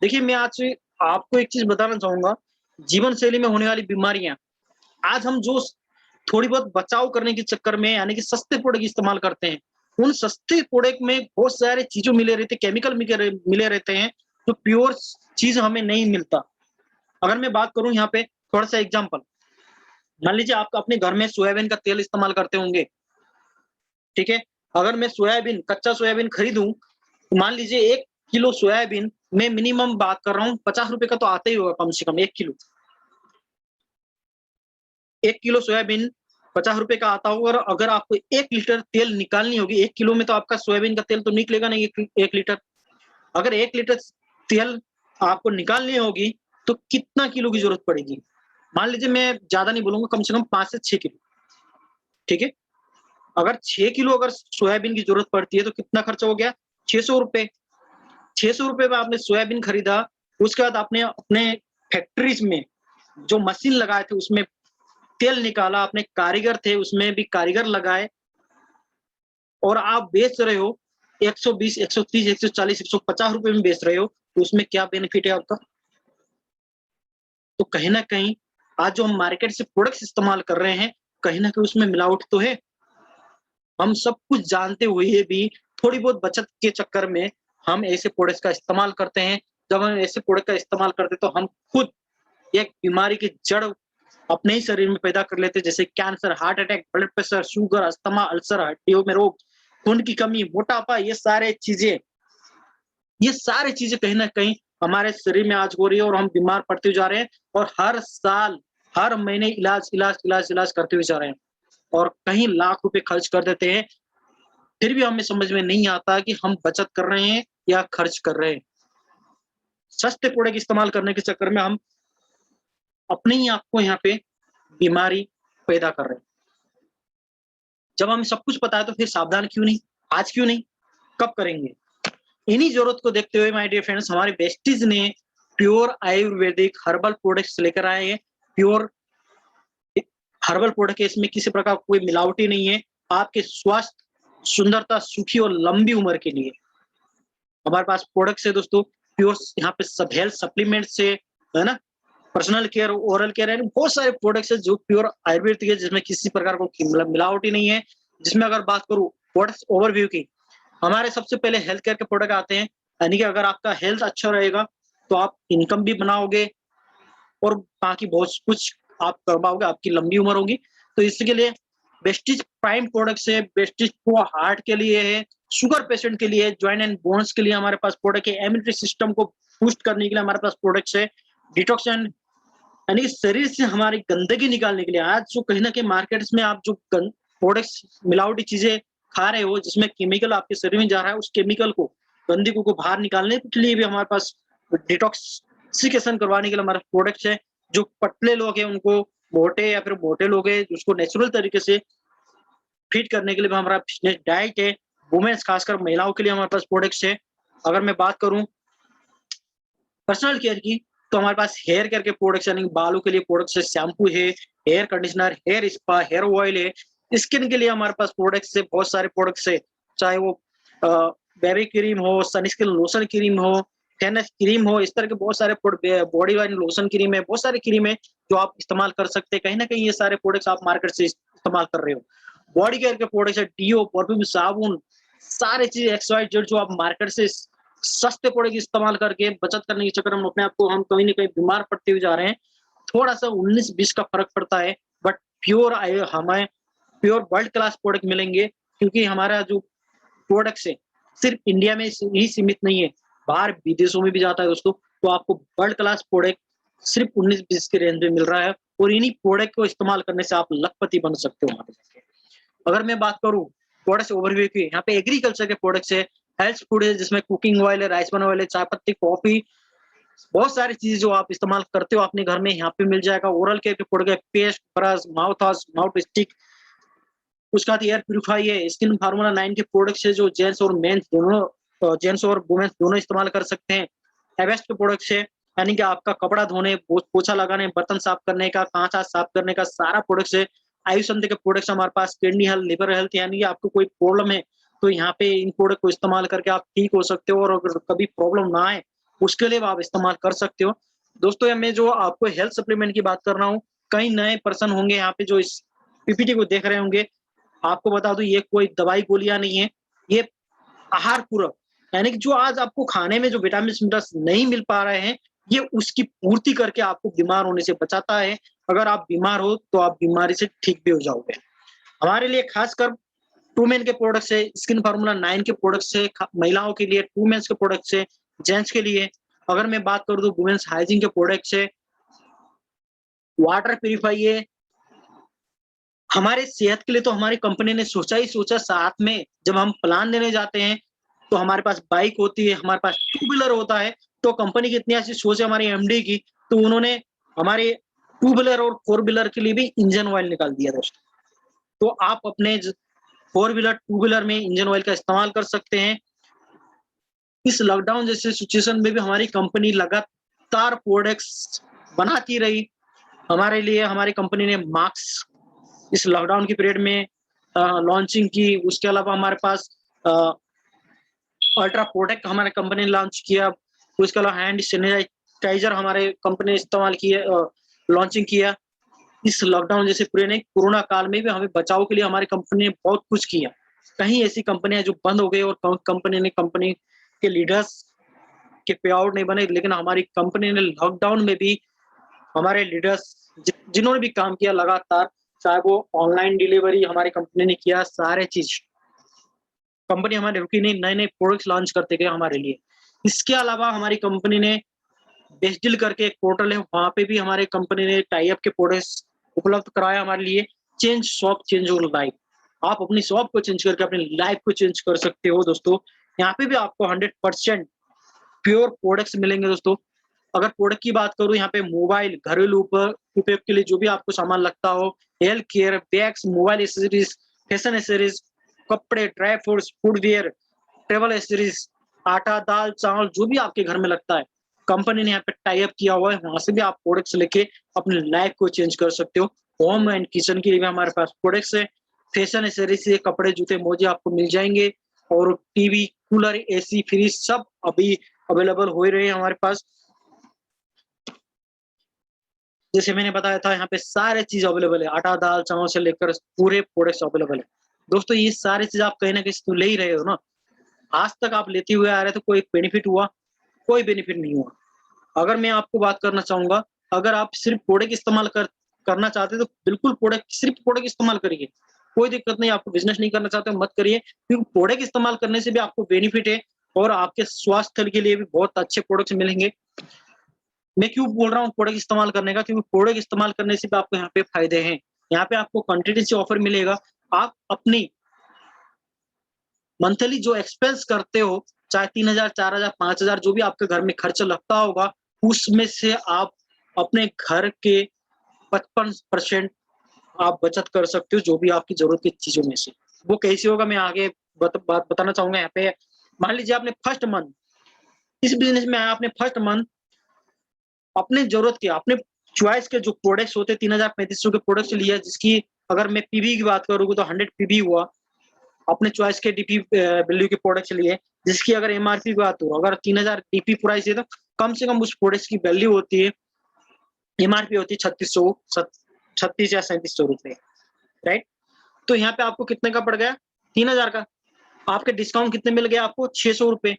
देखिए मैं आज आपको एक चीज बताना चाहूंगा, जीवन शैली में होने वाली बीमारियां, आज हम जो थोड़ी बहुत बचाव करने के चक्कर में यानी कि सस्ते प्रोडक्ट इस्तेमाल करते हैं, उन सस्ते प्रोडक्ट में बहुत सारे चीजों मिले रहते, केमिकल मिले रहते हैं, तो प्योर चीज हमें नहीं मिलता। अगर मैं बात करूं यहाँ पे थोड़ा सा एग्जांपल, मान लीजिए आप अपने घर में सोयाबीन का तेल इस्तेमाल करते होंगे, ठीक है। अगर मैं सोयाबीन, कच्चा सोयाबीन खरीदूं, तो मान लीजिए 1 किलो सोयाबीन में मिनिमम बात कर रहा हूँ 50 रुपए का तो आता ही होगा कम से कम। 1 किलो, 1 किलो सोयाबीन 50 रुपए का आता होगा। और अगर आपको 1 लीटर तेल निकालनी होगी, 1 किलो में तो आपका सोयाबीन का तेल तो निकलेगा नहीं 1 लीटर। अगर 1 लीटर तेल आपको निकालनी होगी तो कितना किलो की जरूरत पड़ेगी? मान लीजिए मैं ज्यादा नहीं बोलूंगा, कम से कम 5 से 6 किलो, ठीक है। अगर 6 किलो अगर सोयाबीन की जरूरत पड़ती है तो कितना खर्चा हो गया? 600 रुपए। 600 रुपए में आपने सोयाबीन खरीदा, उसके बाद आपने अपने फैक्ट्रीज में जो मशीन लगाए थे उसमें तेल निकाला, अपने कारीगर थे उसमें भी कारीगर लगाए, और आप बेच रहे हो 120, 130, 140, 150 रुपए में बेच रहे हो, तो उसमें क्या बेनिफिट है आपका? तो कहीं ना कहीं आज जो हम मार्केट से प्रोडक्ट्स इस्तेमाल कर रहे हैं, कहीं ना कहीं उसमें मिलावट तो है। हम सब कुछ जानते हुए भी थोड़ी बहुत बचत के चक्कर में हम ऐसे प्रोडक्ट्स का इस्तेमाल करते हैं। जब हम ऐसे प्रोडक्ट का इस्तेमाल करते हैं तो हम खुद एक बीमारी की जड़ अपने ही शरीर में पैदा कर लेते हैं, जैसे cancer, heart attack, blood pressure, sugar, asthma, ulcer, हड्डियों में रोग, खून की कमी, मोटापा। ये सारे चीजें कहीं ना कहीं हमारे शरीर में आज हो रही है और हम बीमार पड़ते जा रहे हैं, और हर साल हर महीने इलाज करते हुए जा रहे हैं, और कहीं लाख रुपए खर्च कर देते हैं। फिर भी हमें समझ में नहीं आता कि हम बचत कर रहे हैं या खर्च कर रहे हैं। सस्ते प्रोडक्ट इस्तेमाल करने के चक्कर में हम अपने ही आप को यहाँ पे बीमारी पैदा कर रहे हैं। जब हमें सब कुछ पता है तो फिर सावधान क्यों नहीं? आज क्यों नहीं, कब करेंगे? इन्हीं जरूरत को देखते हुए माय डियर फ्रेंड्स, हमारे वेस्टीज ने प्योर आयुर्वेदिक हर्बल प्रोडक्ट्स लेकर आए हैं। प्योर हर्बल प्रोडक्ट है, इसमें किसी प्रकार कोई मिलावटी नहीं है। आपके स्वास्थ्य, सुंदरता, सुखी और लंबी उम्र के लिए हमारे पास प्रोडक्ट्स है दोस्तों। प्योर यहाँ पे सब हेल्थ सप्लीमेंट से, है ना, पर्सनल केयर, ओरल केयर, बहुत सारे प्रोडक्ट्स है जो प्योर आयुर्वेदिक है, जिसमें किसी प्रकार को मिलावटी नहीं है। जिसमें अगर बात करूं प्रोडक्ट्स ओवरव्यू की, हमारे सबसे पहले हेल्थ केयर के प्रोडक्ट आते हैं। यानी कि अगर आपका हेल्थ अच्छा रहेगा तो आप इनकम भी बनाओगे और बाकी बहुत कुछ आप कर पाओगे, आपकी लंबी उम्र होगी। तो इसके लिए वेस्टीज प्राइम प्रोडक्ट्स है। वेस्टीज को हार्ट के लिए है, शुगर पेशेंट के लिए, जॉइंट एंड बोन्स के लिए हमारे पास प्रोडक्ट है, इम्यूनिटी सिस्टम को बूस्ट करने के लिए हमारे पास प्रोडक्ट्स है, डिटॉक्सन यानी शरीर से हमारी गंदगी निकालने के लिए। आज जो कहीं ना कहीं मार्केट्स में आप जो प्रोडक्ट्स मिलावटी चीजें खा रहे हो, जिसमें केमिकल आपके शरीर में जा रहा है, उस केमिकल को, गंदगी को बाहर निकालने के लिए भी हमारे पास डिटॉक्सिफिकेशन करवाने के लिए हमारे प्रोडक्ट्स है। जो पतले लोग हैं उनको, मोटे या फिर मोटे लोग हैं उसको नेचुरल तरीके से फिट करने के लिए हमारा फिटनेस डाइट है। वुमेन्स, खासकर महिलाओं के लिए हमारे पास प्रोडक्ट्स है। अगर मैं बात करूं पर्सनल केयर की, तो हमारे पास हेयर केयर के प्रोडक्ट्स यानी बालों के लिए प्रोडक्ट्स है, शैम्पू है, hair conditioner, hair spa, hair oil है। स्किन के लिए हमारे पास प्रोडक्ट्स है, बहुत सारे प्रोडक्ट्स है, चाहे वो बेबी क्रीम हो, सनस्क्रीन लोशन क्रीम हो, फेयरनेस क्रीम हो, इस तरह के बहुत सारे बॉडी वाइन लोशन क्रीम है, बहुत सारे क्रीम है जो आप इस्तेमाल कर सकते हैं। कहीं ना कहीं ये सारे प्रोडक्ट्स आप मार्केट से इस्तेमाल कर रहे हो। बॉडी केयर के प्रोडक्ट्स है, डीओ, परफ्यूम, साबुन, सारे चीज एक्स वाई जेड जो आप मार्केट से सस्ते प्रोडक्ट इस्तेमाल करके बचत करने के चक्कर में अपने आप को हम कहीं ना कहीं बीमार पड़ते हुए जा रहे हैं। थोड़ा सा 19-20 का फर्क पड़ता है, बट प्योर हमें प्योर वर्ल्ड क्लास प्रोडक्ट मिलेंगे, क्योंकि हमारा जो प्रोडक्ट्स है सिर्फ इंडिया में ही सीमित नहीं है, बाहर विदेशों में भी जाता है दोस्तों। तो आपको वर्ल्ड क्लास प्रोडक्ट सिर्फ 19-20 के रेंज में मिल रहा है, और इन्हीं प्रोडक्ट को इस्तेमाल करने से आप लखपति बन सकते हो वहां पे जाके। अगर मैं बात करूं प्रोडक्ट्स ओवरव्यू की, यहाँ पे एग्रीकल्चर के प्रोडक्ट्स है, हेल्थ फूड है जिसमें कुकिंग ऑयल है, राइस बर्नर ऑयल है, चाय पत्ती, कॉफी, बहुत सारी चीजें जो आप इस्तेमाल करते हो अपने घर में यहाँ पे मिल जाएगा। ओरल केयर के प्रोडक्ट है, paste, brush, mouth wash, mouth stick, उसका एयर प्यूरिफाई है। स्किन फार्मूला 9 के प्रोडक्ट्स है जो जेंट्स और मेंस दोनों, जेंट्स और वुमेन्स दोनों इस्तेमाल कर सकते हैं। एवेस्ट के प्रोडक्ट्स है, यानी कि आपका कपड़ा धोने, पोछा लगाने, बर्तन साफ करने का, कांच साफ करने का सारा प्रोडक्ट्स है। आयुष के प्रोडक्ट्स हमारे पास, किडनी हेल्थ, लिवर हेल्थ, यानी कि आपको कोई प्रॉब्लम है तो यहाँ पे इन प्रोडक्ट को इस्तेमाल करके आप ठीक हो सकते हो, और अगर कभी प्रॉब्लम ना आए उसके लिए आप इस्तेमाल कर सकते हो। दोस्तों मैं जो आपको हेल्थ सप्लीमेंट की बात कर रहा हूँ, कई नए पर्सन होंगे यहाँ पे जो इस पीपीटी को देख रहे होंगे। आपको बता दूं ये कोई दवाई गोलियां नहीं है, ये आहार पूरक, यानी कि जो आज आपको खाने में जो विटामिन मिनरल्स नहीं मिल पा रहे हैं, ये उसकी पूर्ति करके आपको बीमार होने से बचाता है। अगर आप बीमार हो तो आप बीमारी से ठीक भी हो जाओगे। हमारे लिए खासकर टू मेन के प्रोडक्ट्स है, स्किन फार्मूला 9 के प्रोडक्ट्स है, महिलाओं के लिए टू मेन्स के प्रोडक्ट्स है, जेंट्स के लिए। अगर मैं बात करूं तो वुमेन्स हाइजीन के प्रोडक्ट्स है, वाटर प्यूरिफाई है। हमारे सेहत के लिए तो हमारी कंपनी ने सोचा ही सोचा, साथ में जब हम प्लान लेने जाते हैं तो हमारे पास बाइक होती है, हमारे पास टू व्हीलर होता है, तो कंपनी की इतनी अच्छी सोच है हमारी एमडी की, तो उन्होंने हमारे टू व्हीलर और फोर व्हीलर के लिए भी इंजन ऑयल निकाल दिया दोस्तों। तो आप अपने फोर व्हीलर टू व्हीलर में इंजन ऑयल का इस्तेमाल कर सकते हैं। इस लॉकडाउन जैसे सिचुएशन में भी हमारी कंपनी लगातार प्रोडक्ट्स बनाती रही। हमारे लिए हमारी कंपनी ने मास्क इस लॉकडाउन की पीरियड में लॉन्चिंग की। उसके अलावा हमारे पास अल्ट्रा प्रोटेक्ट हमारे कंपनी ने लॉन्च किया। उसके अलावा हैंड सैनिटाइजर हमारे कंपनी ने इस्तेमाल किया, लॉन्चिंग किया। इस लॉकडाउन जैसे पूरे कोरोना काल में भी हमें बचाव के लिए हमारी कंपनी ने बहुत कुछ किया। कहीं ऐसी कंपनियां जो बंद हो गई और कंपनी के लीडर्स के पे आउट नहीं बने, लेकिन हमारी कंपनी ने लॉकडाउन में भी हमारे लीडर्स जिन्होंने भी काम किया लगातार, चाहे वो ऑनलाइन डिलीवरी हमारी कंपनी ने किया, सारे चीज कंपनी हमारी रुकी नहीं, नए नए प्रोडक्ट्स लॉन्च करते गए हमारे लिए। इसके अलावा हमारी कंपनी ने बेस्ट डील करके एक पोर्टल है, वहां पे भी हमारे कंपनी ने टाई अप के प्रोडक्ट्स उपलब्ध कराया हमारे लिए। Change shop change your life, आप अपनी शॉप को चेंज करके अपनी लाइफ को चेंज कर सकते हो दोस्तों। यहाँ पे भी आपको 100% प्योर प्रोडक्ट्स मिलेंगे दोस्तों। अगर प्रोडक्ट की बात करूं, यहाँ पे मोबाइल, घरेलू उपयोग के लिए जो भी आपको सामान लगता हो, health care, bags, mobile accessories, fashion accessories, कपड़े, dry fruits, footwear, travel accessories, आटा, दाल, चावल, जो भी आपके घर में लगता है, कंपनी ने यहाँ पे टाई अप किया हुआ है। वहां से भी आप प्रोडक्ट्स लेके अपनी लाइफ को चेंज कर सकते हो। होम एंड किचन के लिए भी हमारे पास प्रोडक्ट्स है। फैशन एसेसरीज से कपड़े, जूते, मोजे आपको मिल जाएंगे, और टीवी, कूलर, एसी, फ्रिज सब अभी अवेलेबल हो रहे हैं हमारे पास। जैसे मैंने बताया था, यहाँ पे सारे चीज अवेलेबल है, आटा, दाल, चावल से लेकर पूरे प्रोडक्ट्स अवेलेबल है दोस्तों। ये सारी चीज आप कहीं ना कहीं तो ले ही रहे हो ना, आज तक आप लेते हुए आ रहे, तो कोई बेनिफिट हुआ? कोई बेनिफिट नहीं हुआ। अगर मैं आपको बात करना चाहूंगा, अगर आप सिर्फ प्रोडक्ट इस्तेमाल करना चाहते तो बिल्कुल सिर्फ प्रोडक्ट इस्तेमाल करिए, कोई दिक्कत नहीं। आपको बिजनेस नहीं करना चाहते मत करिए, क्योंकि प्रोडक्ट इस्तेमाल करने से भी आपको बेनिफिट है, और आपके स्वास्थ्य के लिए भी बहुत अच्छे प्रोडक्ट्स मिलेंगे। मैं क्यों बोल रहा हूँ प्रोडक्ट इस्तेमाल करने का, क्योंकि प्रोडक्ट इस्तेमाल करने से भी आपको यहाँ पे फायदे हैं। यहाँ पे आपको कंटिन्यूस ऑफर मिलेगा। आप अपनी मंथली जो एक्सपेंस करते हो, चाहे 3,000, 4,000, 5,000 जो भी आपके घर में खर्च लगता होगा, उसमें से आप अपने घर के 55% आप बचत कर सकते हो, जो भी आपकी जरूरत की चीजों में से। वो कैसे होगा मैं आगे बात बताना चाहूंगा। यहाँ पे मान लीजिए आपने फर्स्ट मंथ इस बिजनेस में आया, आपने फर्स्ट मंथ अपने जरूरत के, अपने चॉइस के जो प्रोडक्ट्स होते हैं 3,000-3,500 के प्रोडक्ट्स लिया, जिसकी अगर मैं पीवी की बात करूँ तो 100 पीवी हुआ, अपने चॉइस के डीपी वैल्यू के प्रोडक्ट्स लिए, जिसकी अगर एमआरपी की बात हो, अगर 3,000 डीपी प्राइस है तो कम से कम उस प्रोडक्ट्स की वैल्यू होती है, एमआरपी होती है 36 या 3700 रुपए, राइट। तो यहाँ पे आपको कितने का पड़ गया? 3,000 का। आपके डिस्काउंट कितने मिल गए आपको? 600 रुपए।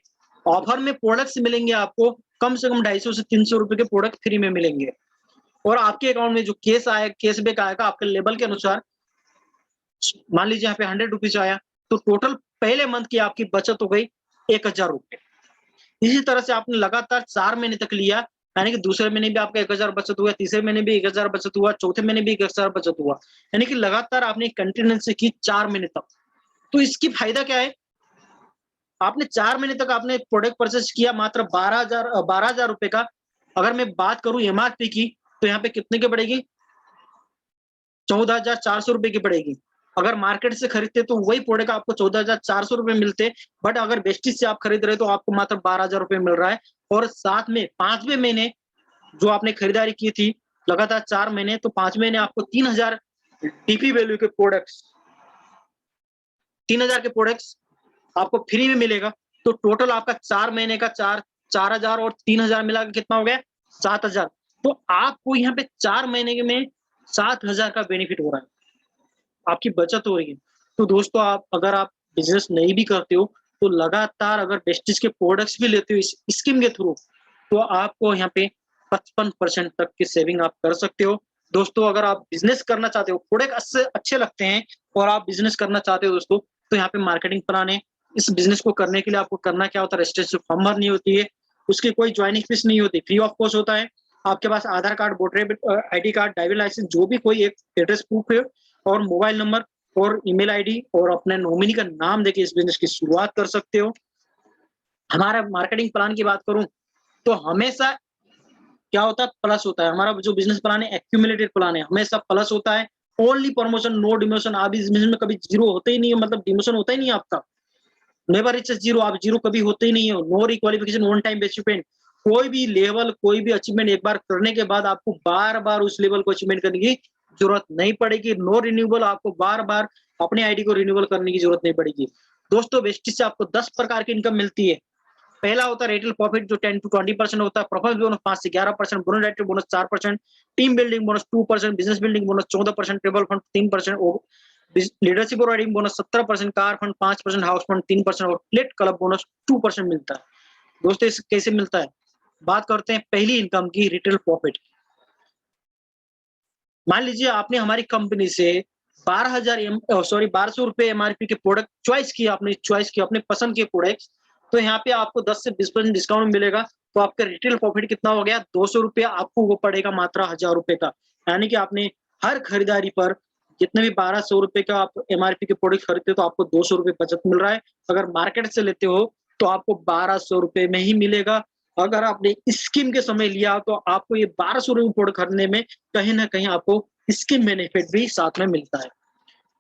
ऑफर में प्रोडक्ट्स मिलेंगे आपको कम से कम 250 से 300 रुपए के प्रोडक्ट फ्री में मिलेंगे, और आपके अकाउंट में जो कैशबैक आएगा आपके लेवल के अनुसार, मान लीजिए यहाँ पे 100 रुपीज आया, तो टोटल पहले मंथ की आपकी बचत हो गई 1,000 रुपए। इसी तरह से आपने लगातार 4 महीने तक लिया, यानी कि दूसरे महीने भी आपका 1,000 बचत हुआ, तीसरे महीने भी 1,000 बचत हुआ, चौथे महीने भी 1,000 बचत हुआ, यानी कि लगातार आपने कंटिन्यूंस की 4 महीने तक। तो इसकी फायदा क्या है? आपने 4 महीने तक आपने प्रोडक्ट परचेस किया मात्र 12,000 रुपए का। अगर मैं बात करूं एमआरपी की, तो यहाँ पे कितने की पड़ेगी? 14,400 रुपए की पड़ेगी। अगर मार्केट से खरीदते तो वही प्रोडक्ट आपको 14,400 रुपए मिलते, बट अगर वेस्टिज से आप खरीद रहे तो आपको मात्र 12,000 रुपए मिल रहा है। और साथ में 5वें महीने जो आपने खरीदारी की थी लगातार 4 महीने, तो 5 महीने आपको 3,000 डीपी वैल्यू के प्रोडक्ट्स, 3,000 के प्रोडक्ट्स आपको फ्री में मिलेगा। तो टोटल आपका 4 महीने का 4,000 और 3,000 मिला के कितना हो गया? 7,000। तो आपको यहाँ पे 4 महीने में 7,000 का बेनिफिट हो रहा है, आपकी बचत हो रही है। तो दोस्तों, अगर आप बिजनेस नहीं भी करते हो तो लगातार अगर वेस्टिज के प्रोडक्ट्स भी लेते हो इस स्कीम के थ्रू, तो आपको यहाँ पे 55% तक की सेविंग आप कर सकते हो। दोस्तों, अगर आप बिजनेस करना चाहते हो, प्रोडक्ट अच्छे लगते हैं और आप बिजनेस करना चाहते हो दोस्तों, तो यहाँ पे मार्केटिंग प्लान है। इस बिजनेस को करने के लिए आपको करना क्या होता है? रजिस्ट्रेशन फॉर्म भरनी होती है, उसकी कोई ज्वाइनिंग फीस नहीं होती, फ्री ऑफ कॉस्ट होता है। आपके पास Aadhaar card, voter ID card, driving licence, जो भी कोई एक एड्रेस प्रूफ है, और मोबाइल नंबर और ईमेल आईडी और अपने नॉमिनी का नाम देके इस बिजनेस की शुरुआत कर सकते हो। हमारा मार्केटिंग प्लान की बात करूं तो हमेशा क्या होता है? प्लस होता है। हमारा जो बिजनेस प्लान है एक्यूमुलेटेड प्लान है, हमेशा प्लस होता है। Only promotion, no demotion. आप इस बिजनेस में कभी जीरो होते ही नहीं है, मतलब डिमोशन होता ही नहीं है आपका। नेवर इट्स जीरो, आप जीरो कभी होते ही नहीं हो। No requalification, one time achievement. कोई भी लेवल, कोई भी अचीवमेंट एक बार करने के बाद आपको बार बार उस लेवल को अचीवमेंट करने की जरूरत नहीं पड़ेगी। नो रिन्यूएबल, आपको बार बार अपने आईडी को रिन्यूएबल करने की जरूरत नहीं पड़ेगी। दोस्तों, वेस्टिज से आपको 10 प्रकार की इनकम मिलती है। पहला होता है रेटल प्रॉफिट, जो 10 to 20% होता है। परफॉर्मेंस बोनस 5 से 11%, bonus director bonus 4%, team building bonus 2%, business building bonus 14%, travel fund 3%, leadership और riding bonus 17%, car fund 5%, house fund 3% और प्लेट क्लब बोनस 2% मिलता है। दोस्तों, इसे कैसे मिलता है? बात करते हैं पहली इनकम की, रिटेल प्रॉफिट। मान लीजिए आपने हमारी कंपनी से 1200 रुपए एमआरपी के प्रोडक्ट चॉइस किया, अपने पसंद के प्रोडक्ट्स, तो यहाँ पे आपको 10 से 20% डिस्काउंट मिलेगा। तो आपका रिटेल प्रॉफिट कितना हो गया? 200 रुपया आपको वो पड़ेगा मात्र 1,000 रुपए का। यानी कि आपने हर खरीदारी पर जितने भी 1,200 रुपए का आप एमआरपी के प्रोडक्ट खरीदते हो तो आपको 200 रुपए बचत मिल रहा है। अगर मार्केट से लेते हो तो आपको 1,200 रुपए में ही मिलेगा। अगर आपने स्कीम के समय लिया तो आपको ये 1,200 रुपए प्रोडक्ट खरीदने में कहीं ना कहीं आपको स्कीम बेनिफिट भी साथ में मिलता है।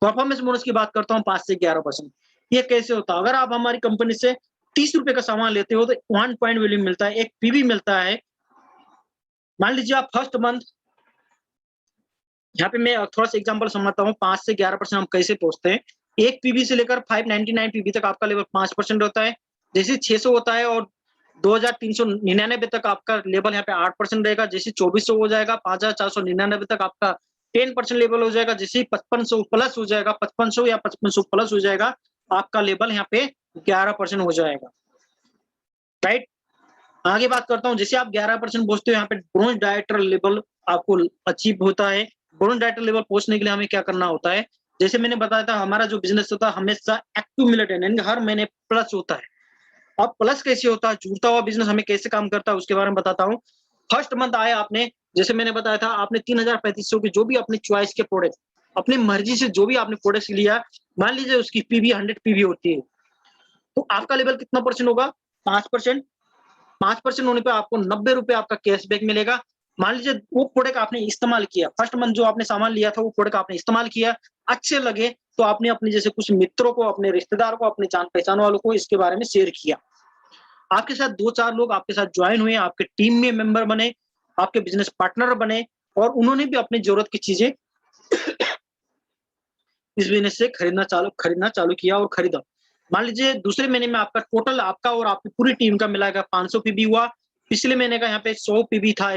परफॉर्मेंस बोनस की बात करता हूँ 5 से 11%। ये कैसे होता है? अगर आप हमारी कंपनी से 30 रुपए का सामान लेते हो तो 1 पॉइंट वैल्यू मिलता है, एक पीवी मिलता है। मान लीजिए आप फर्स्ट मंथ, यहाँ पे मैं थोड़ा सा एग्जांपल समझता हूँ, 5 से 11% हम कैसे पहुंचते हैं। एक पीवी से लेकर 599 पीवी तक आपका लेवल 5% होता है। जैसे 600 होता है और 2,399 तक आपका लेवल यहाँ पे 8% रहेगा। जैसे 2,400 हो जाएगा, 5,499 तक आपका 10% लेवल हो जाएगा। जैसे 5,500 प्लस हो जाएगा, 5,500 या 5,500 प्लस हो जाएगा, आपका लेवल यहाँ पे 11% हो जाएगा, राइट। आगे बात करता हूँ, जैसे आप 11% पहुंचते हो, यहाँ पे ब्रोंज डायरेक्टर लेवल आपको अचीव होता है। ब्रोंज डायरेक्टर लेवल पहुंचने के लिए हमें क्या करना होता है? जैसे मैंने बताया था, हमारा जो बिजनेस होता है हमेशा एक्यूमुलेटेड, यानी हर महीने प्लस होता है। अब प्लस कैसे होता है, जुड़ता हुआ बिजनेस हमें कैसे काम करता है उसके बारे में बताता हूँ। फर्स्ट मंथ आया आपने, जैसे मैंने बताया था, आपने 3,035 के जो भी अपनी चॉइस के प्रोडक्ट, अपनी मर्जी से जो भी आपने प्रोडक्ट लिया, मान लीजिए उसकी पीवी 100 पीवी होती है, तो आपका लेवल कितना परसेंट होगा? 5%। 5% होने पे आपको 90 रुपए आपका कैशबैक मिलेगा। मान लीजिए वो प्रोडक्ट आपने इस्तेमाल किया, फर्स्ट मंथ जो आपने सामान लिया था वो प्रोडक्ट आपने इस्तेमाल किया, अच्छे लगे, तो आपने अपने जैसे कुछ मित्रों को, अपने रिश्तेदार को, अपने जान पहचान वालों को इसके बारे में शेयर किया। आपके साथ 2-4 लोग आपके साथ ज्वाइन हुए, आपके टीम में मेंबर बने, आपके बिजनेस पार्टनर बने और उन्होंने भी अपनी जरूरत की चीजें इस बिजनेस से खरीदना चालू किया और खरीदा। मान लीजिए दूसरे महीने में आपका टोटल आपका और आपकी पूरी टीम का मिलाकर 500 पीबी हुआ। पिछले महीने का यहाँ पे 100 पीबी था,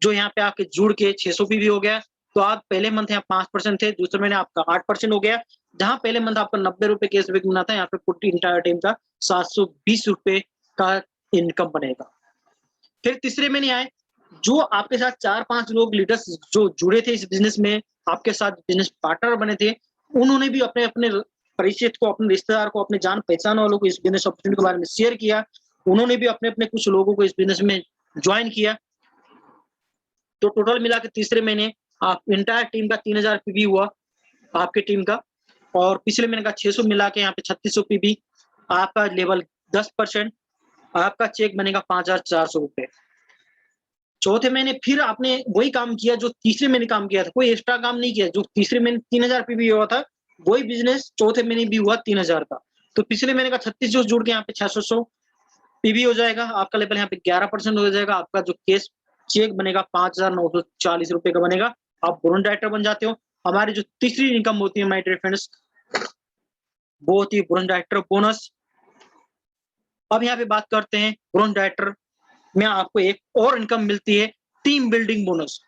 जो यहाँ पे आपके जुड़ के 600 पीबी हो गया। तो आप पहले मंथ यहाँ 5% थे, दूसरे महीने आपका 8% हो गया। जहां पहले मंथ आपका 90 रुपए केस मिला था, यहाँ पे पूरी इंटायर टीम का 720 रुपए का इनकम बनेगा। फिर तीसरे महीने आए, जो आपके साथ 4-5 लोग लीडर्स जो जुड़े थे इस बिजनेस में, आपके साथ बिजनेस पार्टनर बने थे, उन्होंने भी अपने अपने परिचित को, अपने रिश्तेदार को, अपने जान पहचान वालों को इस बिजनेस अपॉर्चुनिटी के बारे में शेयर किया। उन्होंने भी अपने अपने कुछ लोगों को इस बिजनेस में ज्वाइन किया। तो टोटल मिला के तीसरे महीने आप इंटायर टीम का 3000 पीबी हुआ आपकी टीम का, और पिछले महीने का 600 मिला के यहाँ पे 3600 पीबी। आपका लेवल 10%, आपका चेक बनेगा 5400 रुपए। चौथे महीने फिर आपने वही काम किया जो तीसरे महीने काम किया था, कोई एक्स्ट्रा काम नहीं किया। जो तीसरे महीने 3000 पीबी हुआ था, वही बिजनेस चौथे महीने भी हुआ 3000 का। तो पिछले महीने का 3600 जुड़ के यहाँ पे 600 पीबी हो जाएगा। आपका लेवल यहाँ पे 11% हो जाएगा। आपका जो केस चेक बनेगा 5940 रुपए का बनेगा। आप बोनस डायरेक्टर बन जाते हो। हमारी जो तीसरी इनकम होती है माय डियर फ्रेंड्स, वो होती है बोनस डायरेक्टर बोनस। अब यहाँ पे बात करते हैं बोनस डायरेक्टर में आपको एक और इनकम मिलती है, टीम बिल्डिंग बोनस।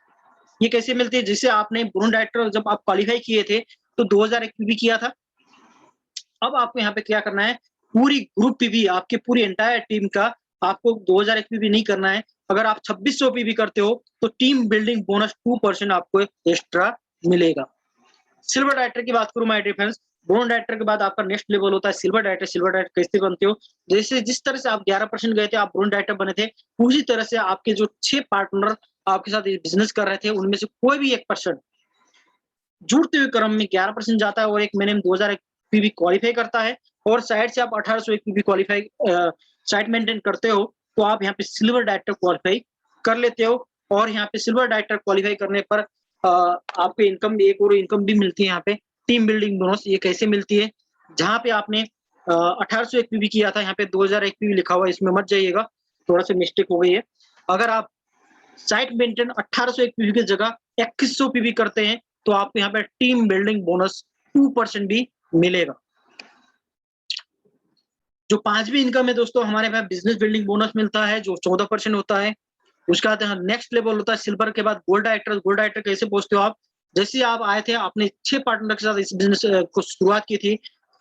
ये कैसे मिलती है? जिससे आपने बोनस डायरेक्टर जब आप क्वालिफाई किए थे तो 2000 पीबी किया था। अब आपको यहाँ पे क्या करना है, पूरी ग्रुप पीबी, आपकी पूरी एंटायर टीम का आपको 2000 पीबी नहीं करना है। अगर आप 2600 पीबी करते हो तो टीम बिल्डिंग बोनस 2% आपको एक्स्ट्रा मिलेगा। सिल्वर डायरेक्टर की बात करूं my dear friends, bonus director के बाद आपका नेक्स्ट लेवल होता है सिल्वर डायरेक्टर। सिल्वर डायरेक्टर कैसे बनते हो? जैसे जिस तरह से आप 11% गए थे, आप बोनस डायरेक्टर बने थे, उसी तरह से आपके जो 6 पार्टनर आपके साथ बिजनेस कर रहे थे, उनमें से कोई भी 1% जुड़ते हुए क्रम में 11% जाता है और एक महीने में 2000 पीबी क्वालिफाई करता है, और साइड से आप 1800 पीबी क्वालिफाई साइड मेंटेन करते हो, तो आप यहाँ पे सिल्वर डायरेक्टर क्वालिफाई कर लेते हो। और यहाँ पे सिल्वर डायरेक्टर क्वालिफाई करने पर आपको इनकम, एक और इनकम भी मिलती है यहाँ पे, टीम बिल्डिंग बोनस। ये कैसे मिलती है? जहाँ पे आपने 1800 पीबी किया था, यहाँ पे 2000 पीबी लिखा हुआ है, इसमें मत जाइएगा, थोड़ा सा मिस्टेक हो गई है। अगर आप साइट मेंटेन 1800 पीबी की जगह 2100 पीबी करते हैं, तो आपको यहाँ पे टीम बिल्डिंग बोनस 2% भी मिलेगा। जो पांचवी इनकम है दोस्तों, हमारे पास बिजनेस बिल्डिंग बोनस मिलता है, जो 14% होता है। उसके बाद नेक्स्ट लेवल होता है सिल्वर के बाद गोल्ड डायरेक्टर। गोल्ड डायरेक्टर कैसे पहुंचते हो आप? जैसे आप आए थे, आपने 6 पार्टनर के साथ इस बिजनेस को शुरुआत की थी,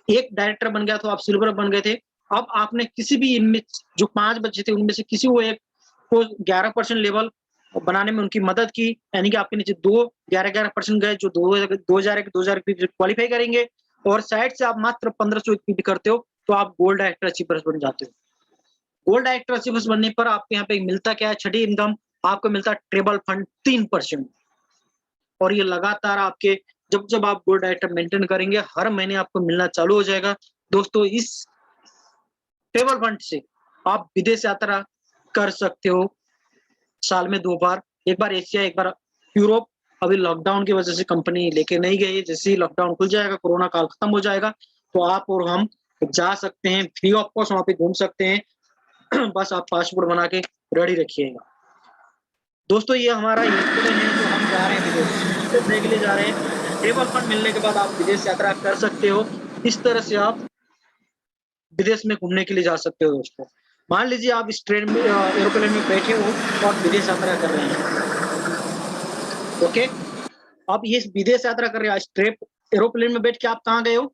एक डायरेक्टर बन गया तो आप सिल्वर बन गए थे। अब आपने किसी भी इनमें जो 5 बच्चे थे, उनमें से किसी को एक को 11% लेवल बनाने में उनकी मदद की, यानी कि आपके नीचे 11% गए, जो 2000 क्वालिफाई करेंगे, और साइड से आप मात्र 1500 पीबी करते हो, तो आप गोल्ड डायरेक्टर अचीवर्स बन जाते हो। गोल्ड डायरेक्टर अचीवर्स बनने पर आपको यहाँ पे मिलता क्या है? छठी इनकम आपको मिलता है ट्रेबल फंड 3%, और ये लगातार आपके जब जब आप गोल्ड डायरेक्टर मेंटेन करेंगे, हर महीने आपको मिलना चालू हो जाएगा। दोस्तों, इस ट्रेबल फंड से आप विदेश यात्रा कर सकते हो साल में 2 बार, एक बार एशिया, एक बार यूरोप। अभी लॉकडाउन की वजह से कंपनी लेके नहीं गई। जैसे ही लॉकडाउन खुल जाएगा, कोरोना काल खत्म हो जाएगा, तो आप और हम जा सकते हैं फ्री ऑफ कॉस्ट, वहां पे घूम सकते हैं। बस आप पासपोर्ट बना के रेडी रखिएगा। दोस्तों, ये हमारा इंस्टीट्यूट है, जो हम जा रहे हैं विदेश घूमने के लिए जा रहे हैं। ट्रेवल फंड मिलने के बाद आप विदेश यात्रा कर सकते हो। इस तरह से आप विदेश में घूमने के लिए जा सकते हो। दोस्तों, मान लीजिए आप इस ट्रेन में, एरोप्लेन में बैठे हो और विदेश यात्रा कर रहे हैं। ओके, अब ये विदेश यात्रा कर रहे हैं, एरोप्लेन में बैठ के आप कहाँ गए हो?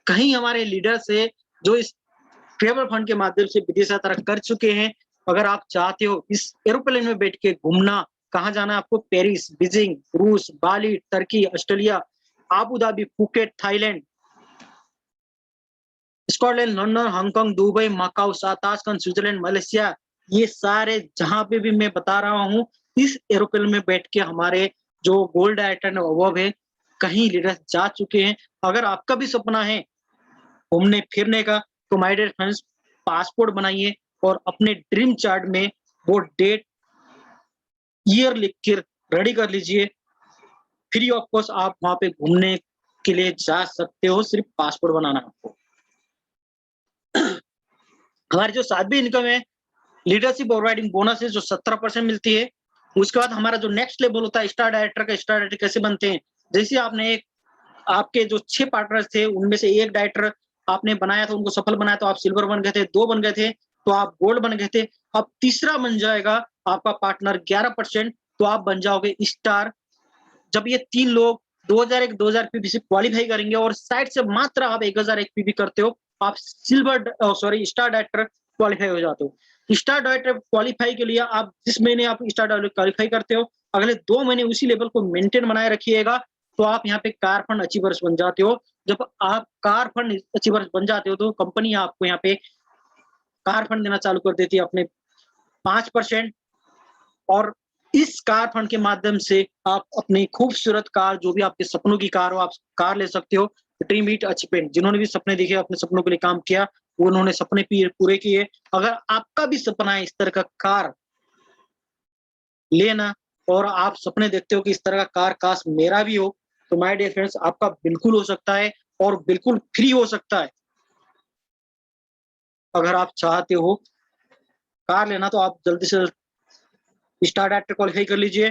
कहीं हमारे लीडर से जो इस ट्रेवल फंड के माध्यम से विदेश यात्रा कर चुके हैं। अगर आप चाहते हो इस एरोप्लेन में बैठ के घूमना, कहाँ जाना है आपको? पेरिस, बीजिंग, रूस, Bali, Turkey, Australia, Abu Dhabi, Phuket, Thailand, Scotland, London, Hong Kong, Dubai, Macau, Tashkent, Switzerland, Malaysia, ये सारे जहां पे भी मैं बता रहा हूँ, इस एरोप्लेन में बैठ के हमारे जो गोल्ड डायरेक्टर अवार्ड है, कहीं लीडर जा चुके हैं। अगर आपका भी सपना है घूमने फिरने का, तो माय डियर फ्रेंड्स, पासपोर्ट बनाइए और अपने ड्रीम चार्ट में वो डेट, ईयर लिख कर रेडी कर लीजिए। फ्री ऑफ कॉस्ट आप वहां पे घूमने के लिए जा सकते हो, सिर्फ पासपोर्ट बनाना है आपको। हमारी जो 7वीं इनकम है, लीडरशिप प्रोवाइडिंग बोनसेस जो 17% मिलती है। उसके बाद हमारा जो नेक्स्ट लेवल होता है स्टार डायरेक्टर का, स्टार डायरेक्टर कैसे बनते हैं, जैसे आपने एक आपके जो 6 पार्टनर्स थे उनमें से एक डायरेक्टर आपने बनाया था, उनको सफल बनाया तो आप सिल्वर बन गए थे, 2 बन गए थे तो आप गोल्ड बन गए थे। अब तीसरा बन जाएगा आपका पार्टनर 11%, तो आप बन जाओगे स्टार। जब ये 3 लोग 2001 2000 पीबी से क्वालिफाई करेंगे और साइड से मात्र आप 1001 पीबी करते हो, आप स्टार डायरेक्टर क्वालिफाई हो जाते हो। स्टार डायरेक्टर क्वालिफाई के लिए आप जिस महीने आप स्टार डायरेक्टर क्वालिफाई करते हो, अगले 2 महीने उसी लेवल को मेंटेन बनाए रखिएगा, तो आप यहाँ पे कार फंड अचीवर्स बन जाते हो। जब आप कार फंड अचीवर्स बन जाते हो तो कंपनी आपको यहाँ पे कार फंड देना चालू कर देती है अपने 5%, और इस कार फंड के माध्यम से आप अपनी खूबसूरत कार, जो भी आपके सपनों की कार हो, आप कार ले सकते हो। ड्रीम इट अचीवमेंट, जिन्होंने भी सपने देखे, अपने सपनों के लिए काम किया, वो उन्होंने सपने पूरे किए। अगर आपका भी सपना है इस तरह का कार लेना, और आप सपने देखते हो कि इस तरह का कार काश मेरा भी हो, तो माय डियर फ्रेंड्स, आपका बिल्कुल हो सकता है और बिल्कुल फ्री हो सकता है। अगर आप चाहते हो कार लेना तो आप जल्दी से स्टार डायरेक्टर क्वालिफाई कर लीजिए।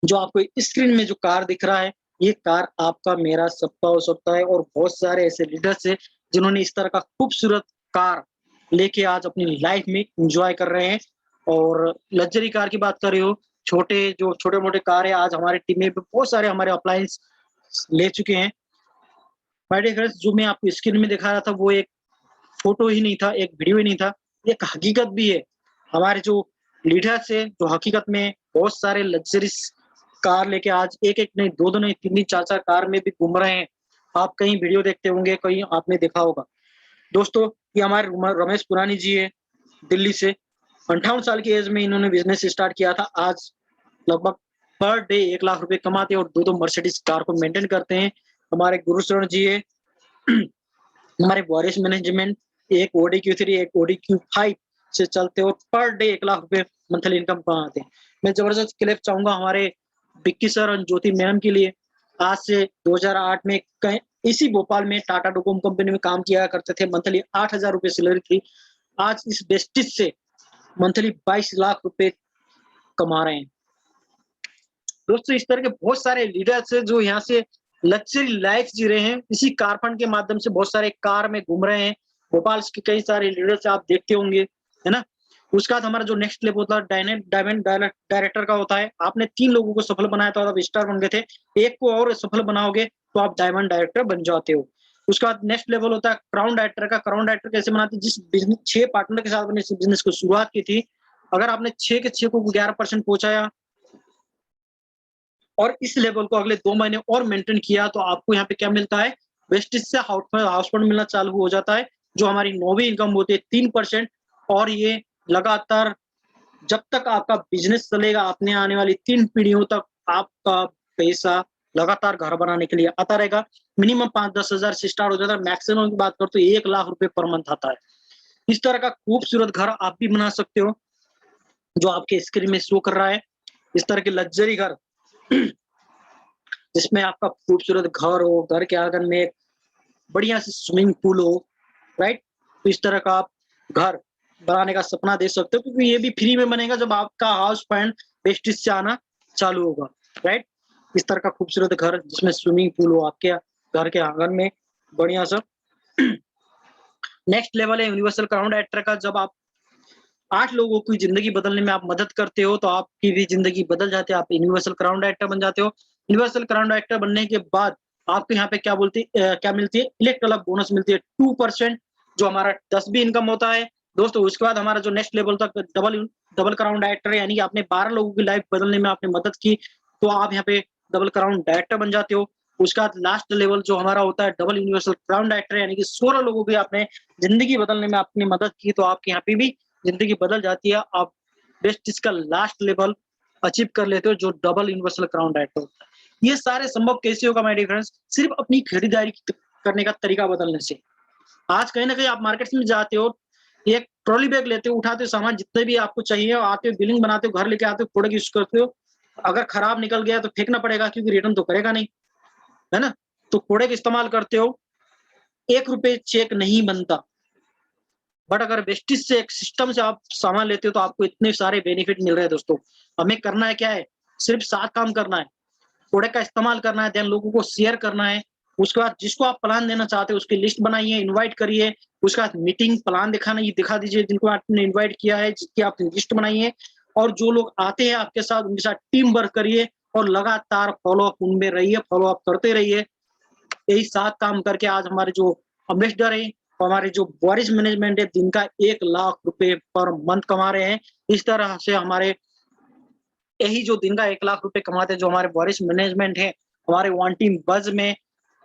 जो आपको स्क्रीन में जो कार दिख रहा है, ये कार आपका मेरा सबका हो सकता है, और बहुत सारे ऐसे लीडर्स हैं जिन्होंने इस तरह का खूबसूरत कार लेके आज अपनी लाइफ में एंजॉय कर रहे हैं। और लग्जरी कार की बात कर रहे हो, छोटे मोटे कार है, आज हमारे टीम में बहुत सारे हमारे अप्लायंस ले चुके हैं। माय डियर फ्रेंड्स, जो मैं आपको स्क्रीन में दिखा रहा था वो एक फोटो ही नहीं था, एक वीडियो ही नहीं था, एक हकीकत भी है। हमारे जो लीडर्स है, जो हकीकत में बहुत सारे लग्जरीज कार लेके आज एक नहीं, दो नहीं, तीन चार कार में भी घूम रहे हैं। आप कहीं वीडियो देखते होंगे, कहीं आपने देखा होगा। दोस्तों, ये हमारे रमेश पुरानी जी है, दिल्ली से। 58 साल की एज में इन्होंने बिजनेस स्टार्ट किया था। आज लगभग पर डे 1 लाख रुपए कमाते हैं और 2 मर्सिडीज कार को मेंटेन करते हैं। हमारे गुरुशरण जी है हमारे वॉरिस मैनेजमेंट, एक ओडी Q3 एक ओडी Q5 से चलते हो, पर डे 1 लाख रुपए मंथली इनकम कमाते हैं। मैं जबरदस्त क्लिप चाहूंगा हमारे विक्की सर और ज्योति मैम के लिए। आज से 2008 में इसी भोपाल में टाटा डोकोमो कंपनी में काम किया करते थे, मंथली 8,000 रुपए सैलरी थी। आज इस बेस्टिज से मंथली 22 लाख रुपए कमा रहे हैं। दोस्तों, इस तरह के बहुत सारे लीडर्स हैं जो यहाँ से लग्जरी लाइफ जी रहे हैं, इसी कार फंड के माध्यम से बहुत सारे कार में घूम रहे हैं। भोपाल के कई सारे लीडर्स आप देखते होंगे, है ना। उसके बाद हमारा जो नेक्स्ट लेवल होता है डायमंड डायरेक्टर का होता है। आपने 3 लोगों को सफल बनाया तो आप स्टार बन गए थे, एक को और सफल बनाओगे तो आप डायमंड डायरेक्टर बन जाते हो। उसके बाद नेक्स्ट लेवल होता है क्राउन डायरेक्टर का। क्राउन डायरेक्टर कैसे बनाते हैं, जिस बिजनेस 6 पार्टनर के साथ अपने बिजनेस को शुरुआत की थी, अगर आपने 6 के 6 को 11% पहुंचाया और इस लेवल को अगले 2 महीने और मेंटेन किया, तो आपको यहाँ पे क्या मिलता है, वेस्टेज से हाउस फंड मिलना चालू हो जाता है, जो हमारी नौवीं इनकम होती है 3%। और ये लगातार जब तक आपका बिजनेस चलेगा, अपने आने वाली 3 पीढ़ियों तक आपका पैसा लगातार घर बनाने के लिए आता रहेगा। मिनिमम 5-10 हजार से स्टार्ट हो जाता है, मैक्सिमम की बात करो तो 1 लाख रुपए पर मंथ आता है। इस तरह का खूबसूरत घर आप भी बना सकते हो, जो आपके स्क्रीन में शो कर रहा है। इस तरह के लग्जरी घर जिसमें आपका खूबसूरत घर हो, घर के आंगन में एक बढ़िया से स्विमिंग पूल हो, राइट। तो इस तरह का आप घर बनाने का सपना देख सकते हो, क्योंकि ये भी फ्री में बनेगा जब आपका हाउस फंड वेस्टेज से आना चालू होगा, राइट। इस तरह का खूबसूरत घर जिसमें स्विमिंग पूल हो आपके घर के आंगन में, बढ़िया सा। नेक्स्ट लेवल है यूनिवर्सल क्राउन डायरेक्टर का। जब आप 8 लोगों की जिंदगी बदलने में आप मदद करते हो, तो आपकी भी जिंदगी बदल जाती है, आप यूनिवर्सल क्राउन डायरेक्टर बन जाते हो। यूनिवर्सल क्राउन डायरेक्टर बनने के बाद आपको यहाँ पे क्या मिलती है, इलेक्टोरल बोनस मिलती है 2%, जो हमारा 10 इनकम होता है। दोस्तों, उसके बाद हमारा जो नेक्स्ट लेवल तक डबल क्राउन डायरेक्टर है, यानी कि आपने 12 लोगों की लाइफ बदलने में आपने मदद की, तो आप यहाँ पे डबल क्राउन डायरेक्टर बन जाते हो। उसके बाद लास्ट लेवल जो हमारा होता है डबल यूनिवर्सल क्राउन डायरेक्टर, यानी कि 16 लोगों की आपने जिंदगी बदलने में अपनी मदद की, तो आपके यहाँ पे भी जिंदगी बदल जाती है। आप बेस्ट इसका लास्ट लेवल अचीव कर लेते हो, जो डबल यूनिवर्सल क्राउन डायरेक्टर होता है। ये सारे संभव कैसे होगा माय डियर फ्रेंड्स, सिर्फ अपनी खरीदारी करने का तरीका बदलने से। आज कहीं ना कहीं आप मार्केट में जाते हो, एक ट्रॉली बैग लेते हो, उठाते हो सामान जितने भी आपको चाहिए, आते हो बिलिंग बनाते हो, घर लेके आते हो, प्रोडक्ट यूज करते हो। अगर खराब निकल गया तो फेंकना पड़ेगा, क्योंकि रिटर्न तो करेगा नहीं, है ना। तो प्रोडक्ट इस्तेमाल करते हो, 1 रुपए चेक नहीं बनता, बट अगर वेस्टिज से एक सिस्टम से आप सामान लेते हो तो आपको इतने सारे बेनिफिट मिल रहे हैं दोस्तों। हमें करना है क्या है, सिर्फ 7 काम करना है, प्रोडक्ट का इस्तेमाल करना है, देन लोगों को शेयर करना है। उसके बाद जिसको आप प्लान देना चाहते हो उसकी लिस्ट बनाइए, इनवाइट करिए। उसके बाद मीटिंग प्लान दिखा दीजिए जिनको आपने इनवाइट किया है, जिसकी आप लिस्ट बनाइए। और जो लोग आते हैं आपके साथ उनके साथ टीम वर्क करिए और लगातार फॉलो अप उनमें रहिए, फॉलो अप करते रहिए। यही 7 काम करके आज हमारे जो एम्बेसडर है, हमारे जो वॉरिस मैनेजमेंट है, दिन का 1 लाख रुपए पर मंथ कमा रहे हैं। इस तरह से हमारे यही जो दिन का 1 लाख रुपए कमाते हैं जो हमारे वॉरिस मैनेजमेंट है, हमारे वन टीम बज में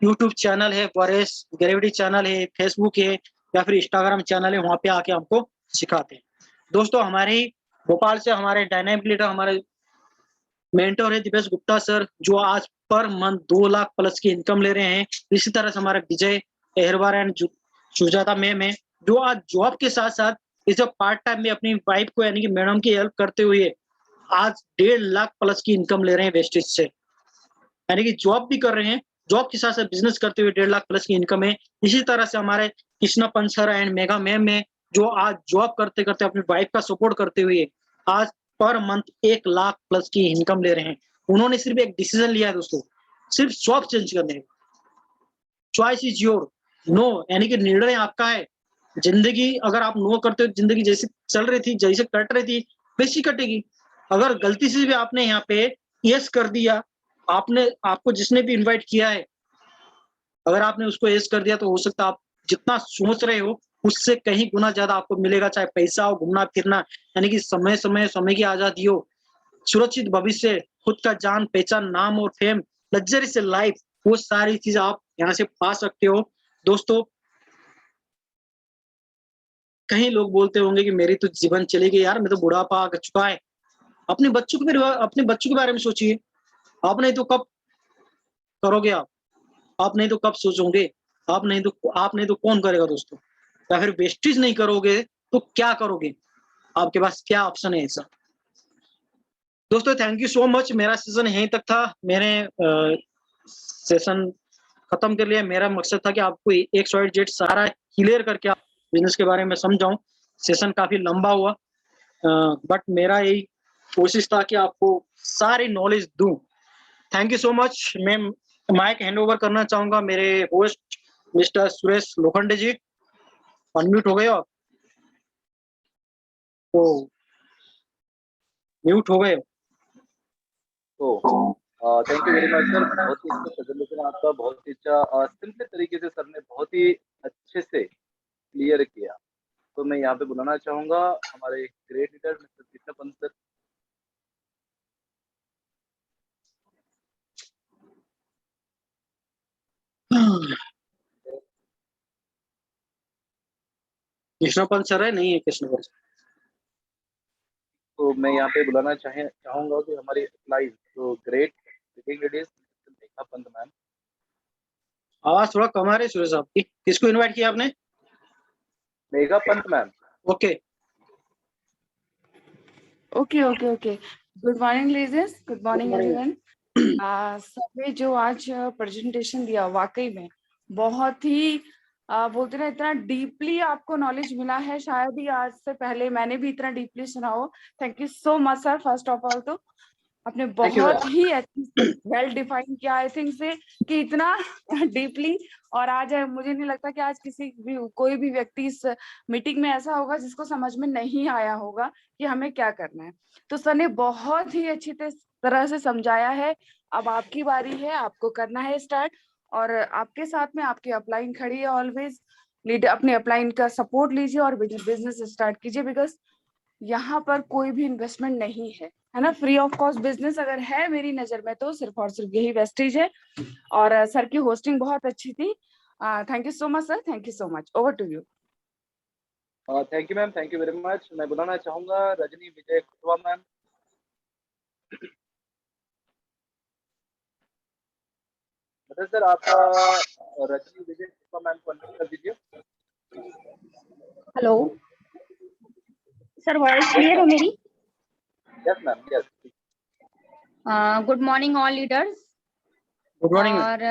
यूट्यूब चैनल है, वॉरिस ग्रेविटी चैनल है, फेसबुक है या फिर इंस्टाग्राम चैनल है, वहां पे आके हमको सिखाते हैं। दोस्तों हमारे भोपाल से हमारे डायनामिक लीडर, हमारे मेंटर है दिपेश गुप्ता सर, जो आज पर मंथ 2 लाख प्लस की इनकम ले रहे हैं। इसी तरह से हमारे विजय अहरवार एंड सुजाता मैम है, जो आज जॉब के साथ साथ इस पार्ट टाइम में अपनी वाइफ को यानी कि मैडम की हेल्प करते हुए आज 1.5 लाख प्लस की इनकम ले रहे हैं वेस्टेज से, यानी कि जॉब भी कर रहे हैं, जॉब के साथ साथ बिजनेस करते हुए 1.5 लाख प्लस की इनकम है। इसी तरह से हमारे कृष्णा पंसर एंड मेगा मैम है, जो आज जॉब करते करते अपनी वाइफ का सपोर्ट करते हुए आज पर मंथ 1 लाख प्लस की इनकम ले रहे हैं। उन्होंने सिर्फ एक डिसीजन लिया है दोस्तों, सिर्फ जॉब चेंज करने का। चॉइस इज योर, नो यानी कि निर्णय आपका है। जिंदगी अगर आप नो करते हो, जिंदगी जैसे चल रही थी, जैसे कट रही थी वैसी कटेगी। अगर गलती से भी आपने यहाँ पे यस कर दिया, आपने आपको जिसने भी इनवाइट किया है, अगर आपने उसको यस कर दिया तो हो सकता है आप जितना सोच रहे हो उससे कहीं गुना ज्यादा आपको मिलेगा, चाहे पैसा हो, घूमना फिरना, यानी कि समय की आजादी हो, सुरक्षित भविष्य, खुद का जान पहचान, नाम और फेम, लग्जरी से लाइफ, वो सारी चीज आप यहाँ से पा सकते हो। दोस्तों कहीं लोग बोलते होंगे कि मेरी तो जीवन चली गई यार, मैं तो बुढ़ापा आ चुका है। अपने बच्चों के बारे में सोचिए, आप नहीं तो कब करोगे, आप नहीं तो कब सोचोगे, आप नहीं तो कौन करेगा दोस्तों। या फिर वेस्टेज नहीं करोगे तो क्या करोगे, आपके पास क्या ऑप्शन है ऐसा। दोस्तों थैंक यू सो मच, मेरा सेशन यहीं तक था। मैंने सेशन खत्म कर लिया। मेरा मकसद था कि आपको XYZ सारा क्लियर करके आप बिजनेस के बारे में समझाऊं। सेशन काफी लंबा हुआ, बट मेरा यही कोशिश था कि आपको सारी नॉलेज दूं। Thank you so much. मैं माइक हैंड ओवर करना चाहूंगा मेरे होस्ट मिस्टर सुरेश लोखंडे जी। अनम्यूट हो गए हो आप, तो म्यूट हो गए हो। तो thank you very much sir, बहुत ही अच्छा प्रेजेंटेशन आपका, बहुत ही अच्छा सिंपल तरीके से सर ने बहुत ही अच्छे से क्लियर किया। तो मैं यहाँ पे बुलाना चाहूंगा हमारे great leader mister Krishna Pant sir. Krishna Pant sir है, नहीं है कृष्णपंत। तो मैं यहाँ पे बुलाना चाहूंगा कि हमारी लाइव तो great ladies Megha Pant ma'am. आवाज थोड़ा कम आ रही है सुरेश साहब की। किसको इनवाइट किया आपने? Megha Pant ma'am. Okay okay. Good morning ladies, good morning everyone. सबने जो आज प्रेजेंटेशन दिया वाकई में बहुत ही बोलते ना इतना डीपली आपको नॉलेज मिला है, शायद ही आज से पहले मैंने भी इतना डीपली सुना हो। Thank you so much sir. First of all तो आपने बहुत ही अच्छी वेल डिफाइन किया, आई थिंक से कि इतना डीपली। और आज मुझे नहीं लगता कि आज कोई भी व्यक्ति इस मीटिंग में ऐसा होगा जिसको समझ में नहीं आया होगा कि हमें क्या करना है। तो सर ने बहुत ही अच्छी तरह से समझाया है। अब आपकी बारी है, आपको करना है स्टार्ट, और आपके साथ में आपकी अपलाइन खड़ी है ऑलवेज। लीड अपने अपलाइन का सपोर्ट लीजिए और बिजनेस स्टार्ट कीजिए, बिकॉज यहाँ पर कोई भी इन्वेस्टमेंट नहीं है ना, फ्री ऑफ कॉस्ट बिजनेस अगर है मेरी नजर में तो सिर्फ और सिर्फ यही वेस्टेज है। और सर की होस्टिंग बहुत अच्छी थी। Thank you so much sir, thank you so much. Over to you. Thank you ma'am, thank you very much. मैं बुलाना चाहूंगा रजनी विजय कुटवा मैम। मतलब सर आपका रजनी विजय कुटवा मैम को अनम्यूट कर दीजिए। हेलो सर, वॉइस क्लियर है मेरी? Yes ma'am, yes. Good morning all leaders. Good morning. और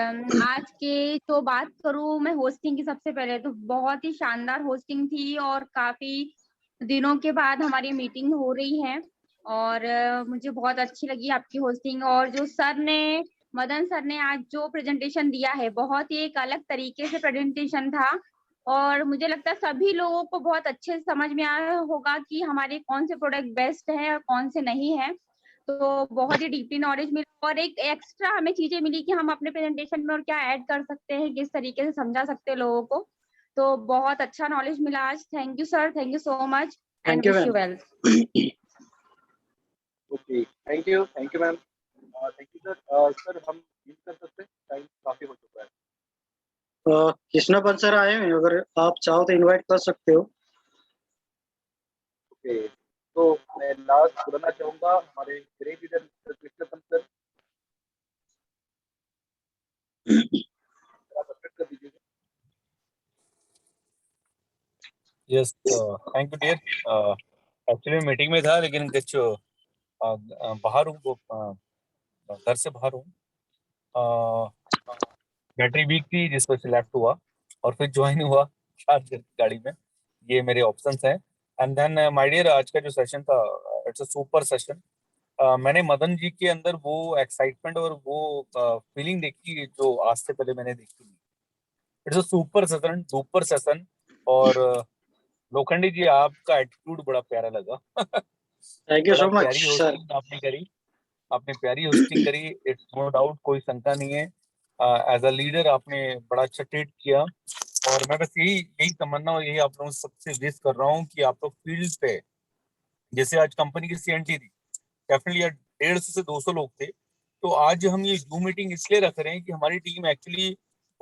आज के तो बात करूं मैं होस्टिंग की, सबसे पहले तो बहुत ही शानदार होस्टिंग थी और काफी दिनों के बाद हमारी मीटिंग हो रही है और मुझे बहुत अच्छी लगी आपकी होस्टिंग। और जो सर ने, मदन सर ने आज जो प्रेजेंटेशन दिया है, बहुत ही एक अलग तरीके से प्रेजेंटेशन था और मुझे लगता है सभी लोगों को बहुत अच्छे से समझ में आया होगा कि हमारे कौन से प्रोडक्ट बेस्ट है और कौन से नहीं है। तो बहुत ही डीपली नॉलेज मिली और एक एक्स्ट्रा हमें चीजें मिली कि हम अपने प्रेजेंटेशन में और क्या ऐड कर सकते हैं, किस तरीके से समझा सकते हैं लोगों को। तो बहुत अच्छा नॉलेज मिला आज। Thank you sir, thank you so much and thank you wish you ma'am. Well. Okay, thank you ma'am, thank you sir. Sir हम यूज कर सकते हैं, टाइम काफी हो चुका है। कृष्णपन सर आए हैं, अगर आप चाहो तो इनवाइट कर सकते हो। ओके, तो मैं लास्ट बुलाना चाहूंगा हमारे great leader mister Krishnapan sir, आप अडमिट कर दीजिएगा। Yes, thank you dear. Actually meeting में था लेकिन कुछ बाहर हूँ, घर से बाहर हूँ। बैटरी वीक थी जिस वजह से लेफ्ट हुआ और फिर ज्वाइन हुआ चार्जर की गाड़ी में। ये मेरे ऑप्शंस हैं। एंड देन माय डियर, आज का जो सेशन था, इट्स अ सुपर सेशन। मैंने मदन जी के अंदर वो एक्साइटमेंट और वो फीलिंग देखी जो आज से पहले मैंने देखी नहीं। It's a super session, super session. और लोखंडी जी, आपका एटीट्यूड बड़ा प्यारा लगा। थैंक यू बड़ा सो मच प्यारी सर। होस्टिंग आपने करी, आपने प्यारी होस्टिंग करी, इट्स नो डाउट, कोई शंका नहीं है। एज अ लीडर आपने बड़ा अच्छा ट्रीट किया। और मैं बस यही यही तमन्ना और यही आप लोगों से सबसे विश कर रहा हूँ कि आप लोग फील्ड पे, जैसे आज कंपनी की सीएनटी थी, डेफिनेटली 150 से 200 लोग थे। तो आज हम ये जूम मीटिंग इसलिए रख रहे हैं कि हमारी टीम एक्चुअली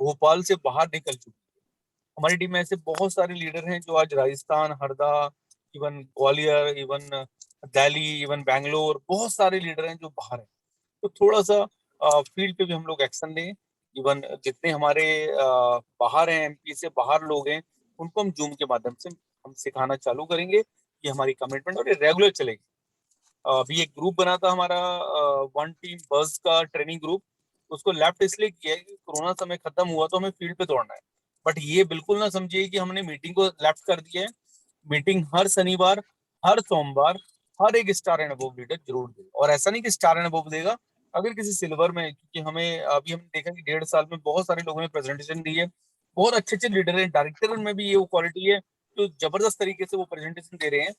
भोपाल से बाहर निकल चुकी है। हमारी टीम में ऐसे बहुत सारे लीडर हैं जो आज Rajasthan, Harda, even Gwalior, even Delhi, even Bangalore, बहुत सारे लीडर हैं जो बाहर हैं। तो थोड़ा सा फील्ड पे भी हम लोग एक्शन लें। इवन जितने हमारे बाहर हैं, एमपी से बाहर लोग हैं, उनको हम जूम के माध्यम से हम सिखाना चालू करेंगे। ये हमारी कमिटमेंट और ये रेगुलर चलेगी। अभी एक ग्रुप बना था हमारा, वन टीम बस का ट्रेनिंग ग्रुप। उसको लेफ्ट इसलिए किया है कि कोरोना समय खत्म हुआ तो हमें फील्ड पे दौड़ना है। बट ये बिल्कुल ना समझिए कि हमने मीटिंग को लेफ्ट कर दिया है। मीटिंग हर शनिवार, हर सोमवार, हर एक स्टार एंड अबव लीडर जरूर दे। और ऐसा नहीं कि स्टार एंड अबव देगा, अगर किसी सिल्वर में, क्योंकि हमें अभी हमने देखा कि 1.5 साल में बहुत सारे लोगों ने प्रेजेंटेशन दी है। बहुत अच्छे अच्छे लीडर हैं, डायरेक्टर में भी ये वो क्वालिटी है जो जबरदस्त तरीके से वो प्रेजेंटेशन दे रहे हैं।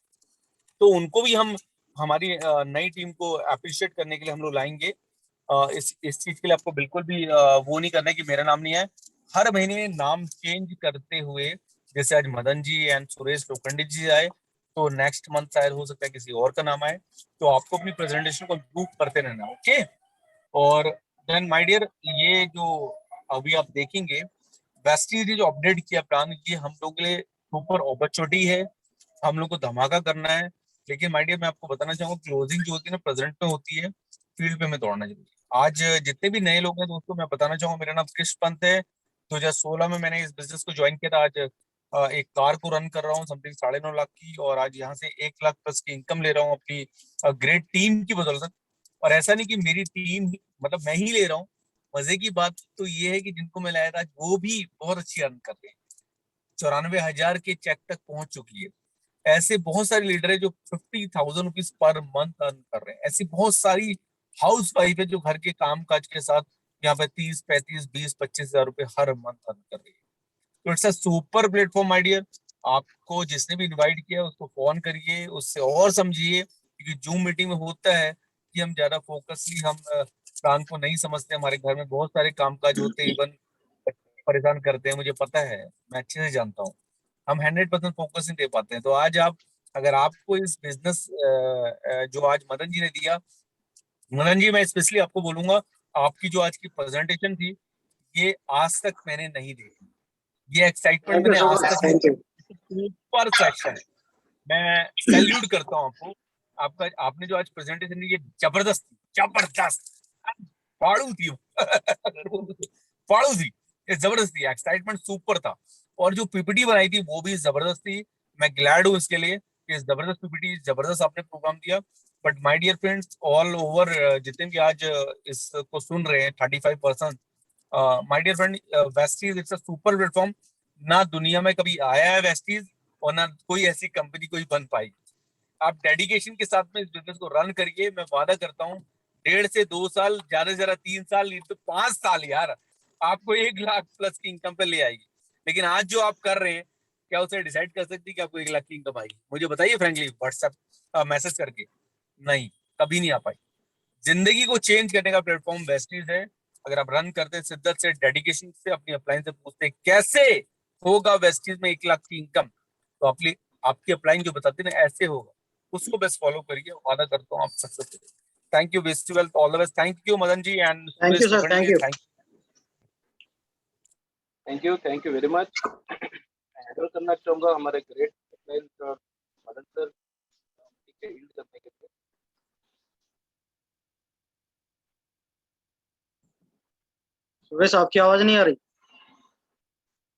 तो उनको भी हम हमारी नई टीम को अप्रिशिएट करने के लिए हम लोग लाएंगे। इस चीज के लिए आपको बिल्कुल भी वो नहीं करना है कि मेरा नाम नहीं है। हर महीने नाम चेंज करते हुए, जैसे आज मदन जी एंड सुरेश लोखंडी जी आए, तो नेक्स्ट मंथ शायद हो सकता है किसी और का नाम आए। तो आपको अपनी प्रेजेंटेशन को इम्प्रूव करते रहना, ओके। और देन माय डियर, ये जो अभी आप देखेंगे, वेस्टीज ने जो अपडेट किया प्लान, ये हम लोग के लिए सुपर अपॉर्चुनिटी है। हम लोग को धमाका करना है। लेकिन माय डियर, मैं आपको बताना चाहूंगा, क्लोजिंग जो होती है ना प्रेजेंट में होती है, फील्ड पे में दौड़ना जरूरी है। आज जितने भी नए लोग हैं दोस्तों, मैं बताना चाहूंगा, मेरा नाम कृष्ण पंत है। 2016 में मैंने इस बिजनेस को ज्वाइन किया था। आज एक कार को रन कर रहा हूँ समथिंग 9.5 लाख की, और आज यहाँ से 1 लाख प्लस की इनकम ले रहा हूँ अपनी ग्रेट टीम की बदौलत। और ऐसा नहीं कि मेरी टीम ही, मतलब मैं ही ले रहा हूँ। मजे की बात तो ये है कि जिनको मैं लाया था आज वो भी बहुत अच्छी अर्न कर रहे हैं, 94,000 के चेक तक पहुंच चुकी है। ऐसे बहुत सारे लीडर है जो 50,000 रुपीज पर मंथ अर्न कर रहे हैं। ऐसी बहुत सारी हाउस वाइफ है जो घर के काम काज के साथ यहाँ पे 30, 35, 20, 25 हजार रुपए हर मंथ अर्न कर रही है। तो it's a super platform my dear. आपको जिसने भी इनवाइट किया उसको फोन करिए, उससे और समझिए, क्योंकि जूम मीटिंग में होता है कि हम ज्यादा फोकसली हम काम को नहीं समझते। हमारे घर में बहुत सारे कामकाज होते हैं, इवन परेशान करते हैं, मुझे पता है, मैं अच्छे से जानता हूँ। हम 100% फोकस नहीं दे पाते हैं। तो आज आप, अगर आपको इस बिजनेस जो आज मदन जी ने दिया, मदन जी मैं स्पेशली आपको बोलूंगा, आपकी जो आज की प्रेजेंटेशन थी, ये आज तक मैंने नहीं देखी। ये एक्साइटमेंट थैंक यू मैंने सो आज मच। तक नहीं थैंक यू। देखी। सुपर सेक्शन, मैं सैल्यूट करता हूँ आपको। आपका आपने जो आज प्रेजेंटेशन दी, ये जबरदस्त थी, जबरदस्त, फाड़ू थी। फाड़ू थी, ये जबरदस्त थी, एक्साइटमेंट सुपर था। और जो पीपीटी बनाई थी वो भी जबरदस्त थी। मैं ग्लैड हूँ इसके लिए कि जबरदस्त पीपीटी, जबरदस्त आपने प्रोग्राम दिया। But my dear friends all over जितने भी आज इसको सुन रहे हैं 35%, my dear friend, Vestige it's a super platform. ना दुनिया में कभी आया है वेस्टीज, और ना कोई ऐसी कंपनी कोई बन पाई। आप डेडिकेशन के साथ में इस बिजनेस को रन करिए, मैं वादा करता हूँ 1.5 से 2 साल, ज्यादा से ज्यादा 3 साल, नहीं तो 5 साल यार, आपको 1 लाख प्लस की इनकम पे ले आएगी। लेकिन आज जो आप कर रहे हैं, क्या उसे डिसाइड कर सकती है कि आपको 1 लाख की इनकम आएगी? मुझे बताइए फ्रेंकली, व्हाट्सएप मैसेज करके। नहीं, कभी नहीं आ पाई। जिंदगी को चेंज करने का प्लेटफॉर्म वेस्टीज है। अगर आप रन करते हैं शिद्दत से, डेडिकेशन से, अपनी अपलाइन से पूछते हैं कैसे होगा वेस्टीज में 1 लाख की इनकम, तो आपकी अपलाइन जो बताते हैं ना ऐसे होगा, उसको बस फॉलो करिए, वादा करता हूँ आप success. Thank you, wish you well, all the best. Thank you Madan ji and thank you sir, thank you. Thank you very much. Handle करना चाहूंगा हमारे great upline Madan sir and करने के लिए। सुरेश, आपकी आवाज नहीं आ रही।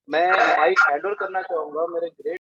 मैं माइक हैंडल करना चाहूंगा मेरे ग्रेट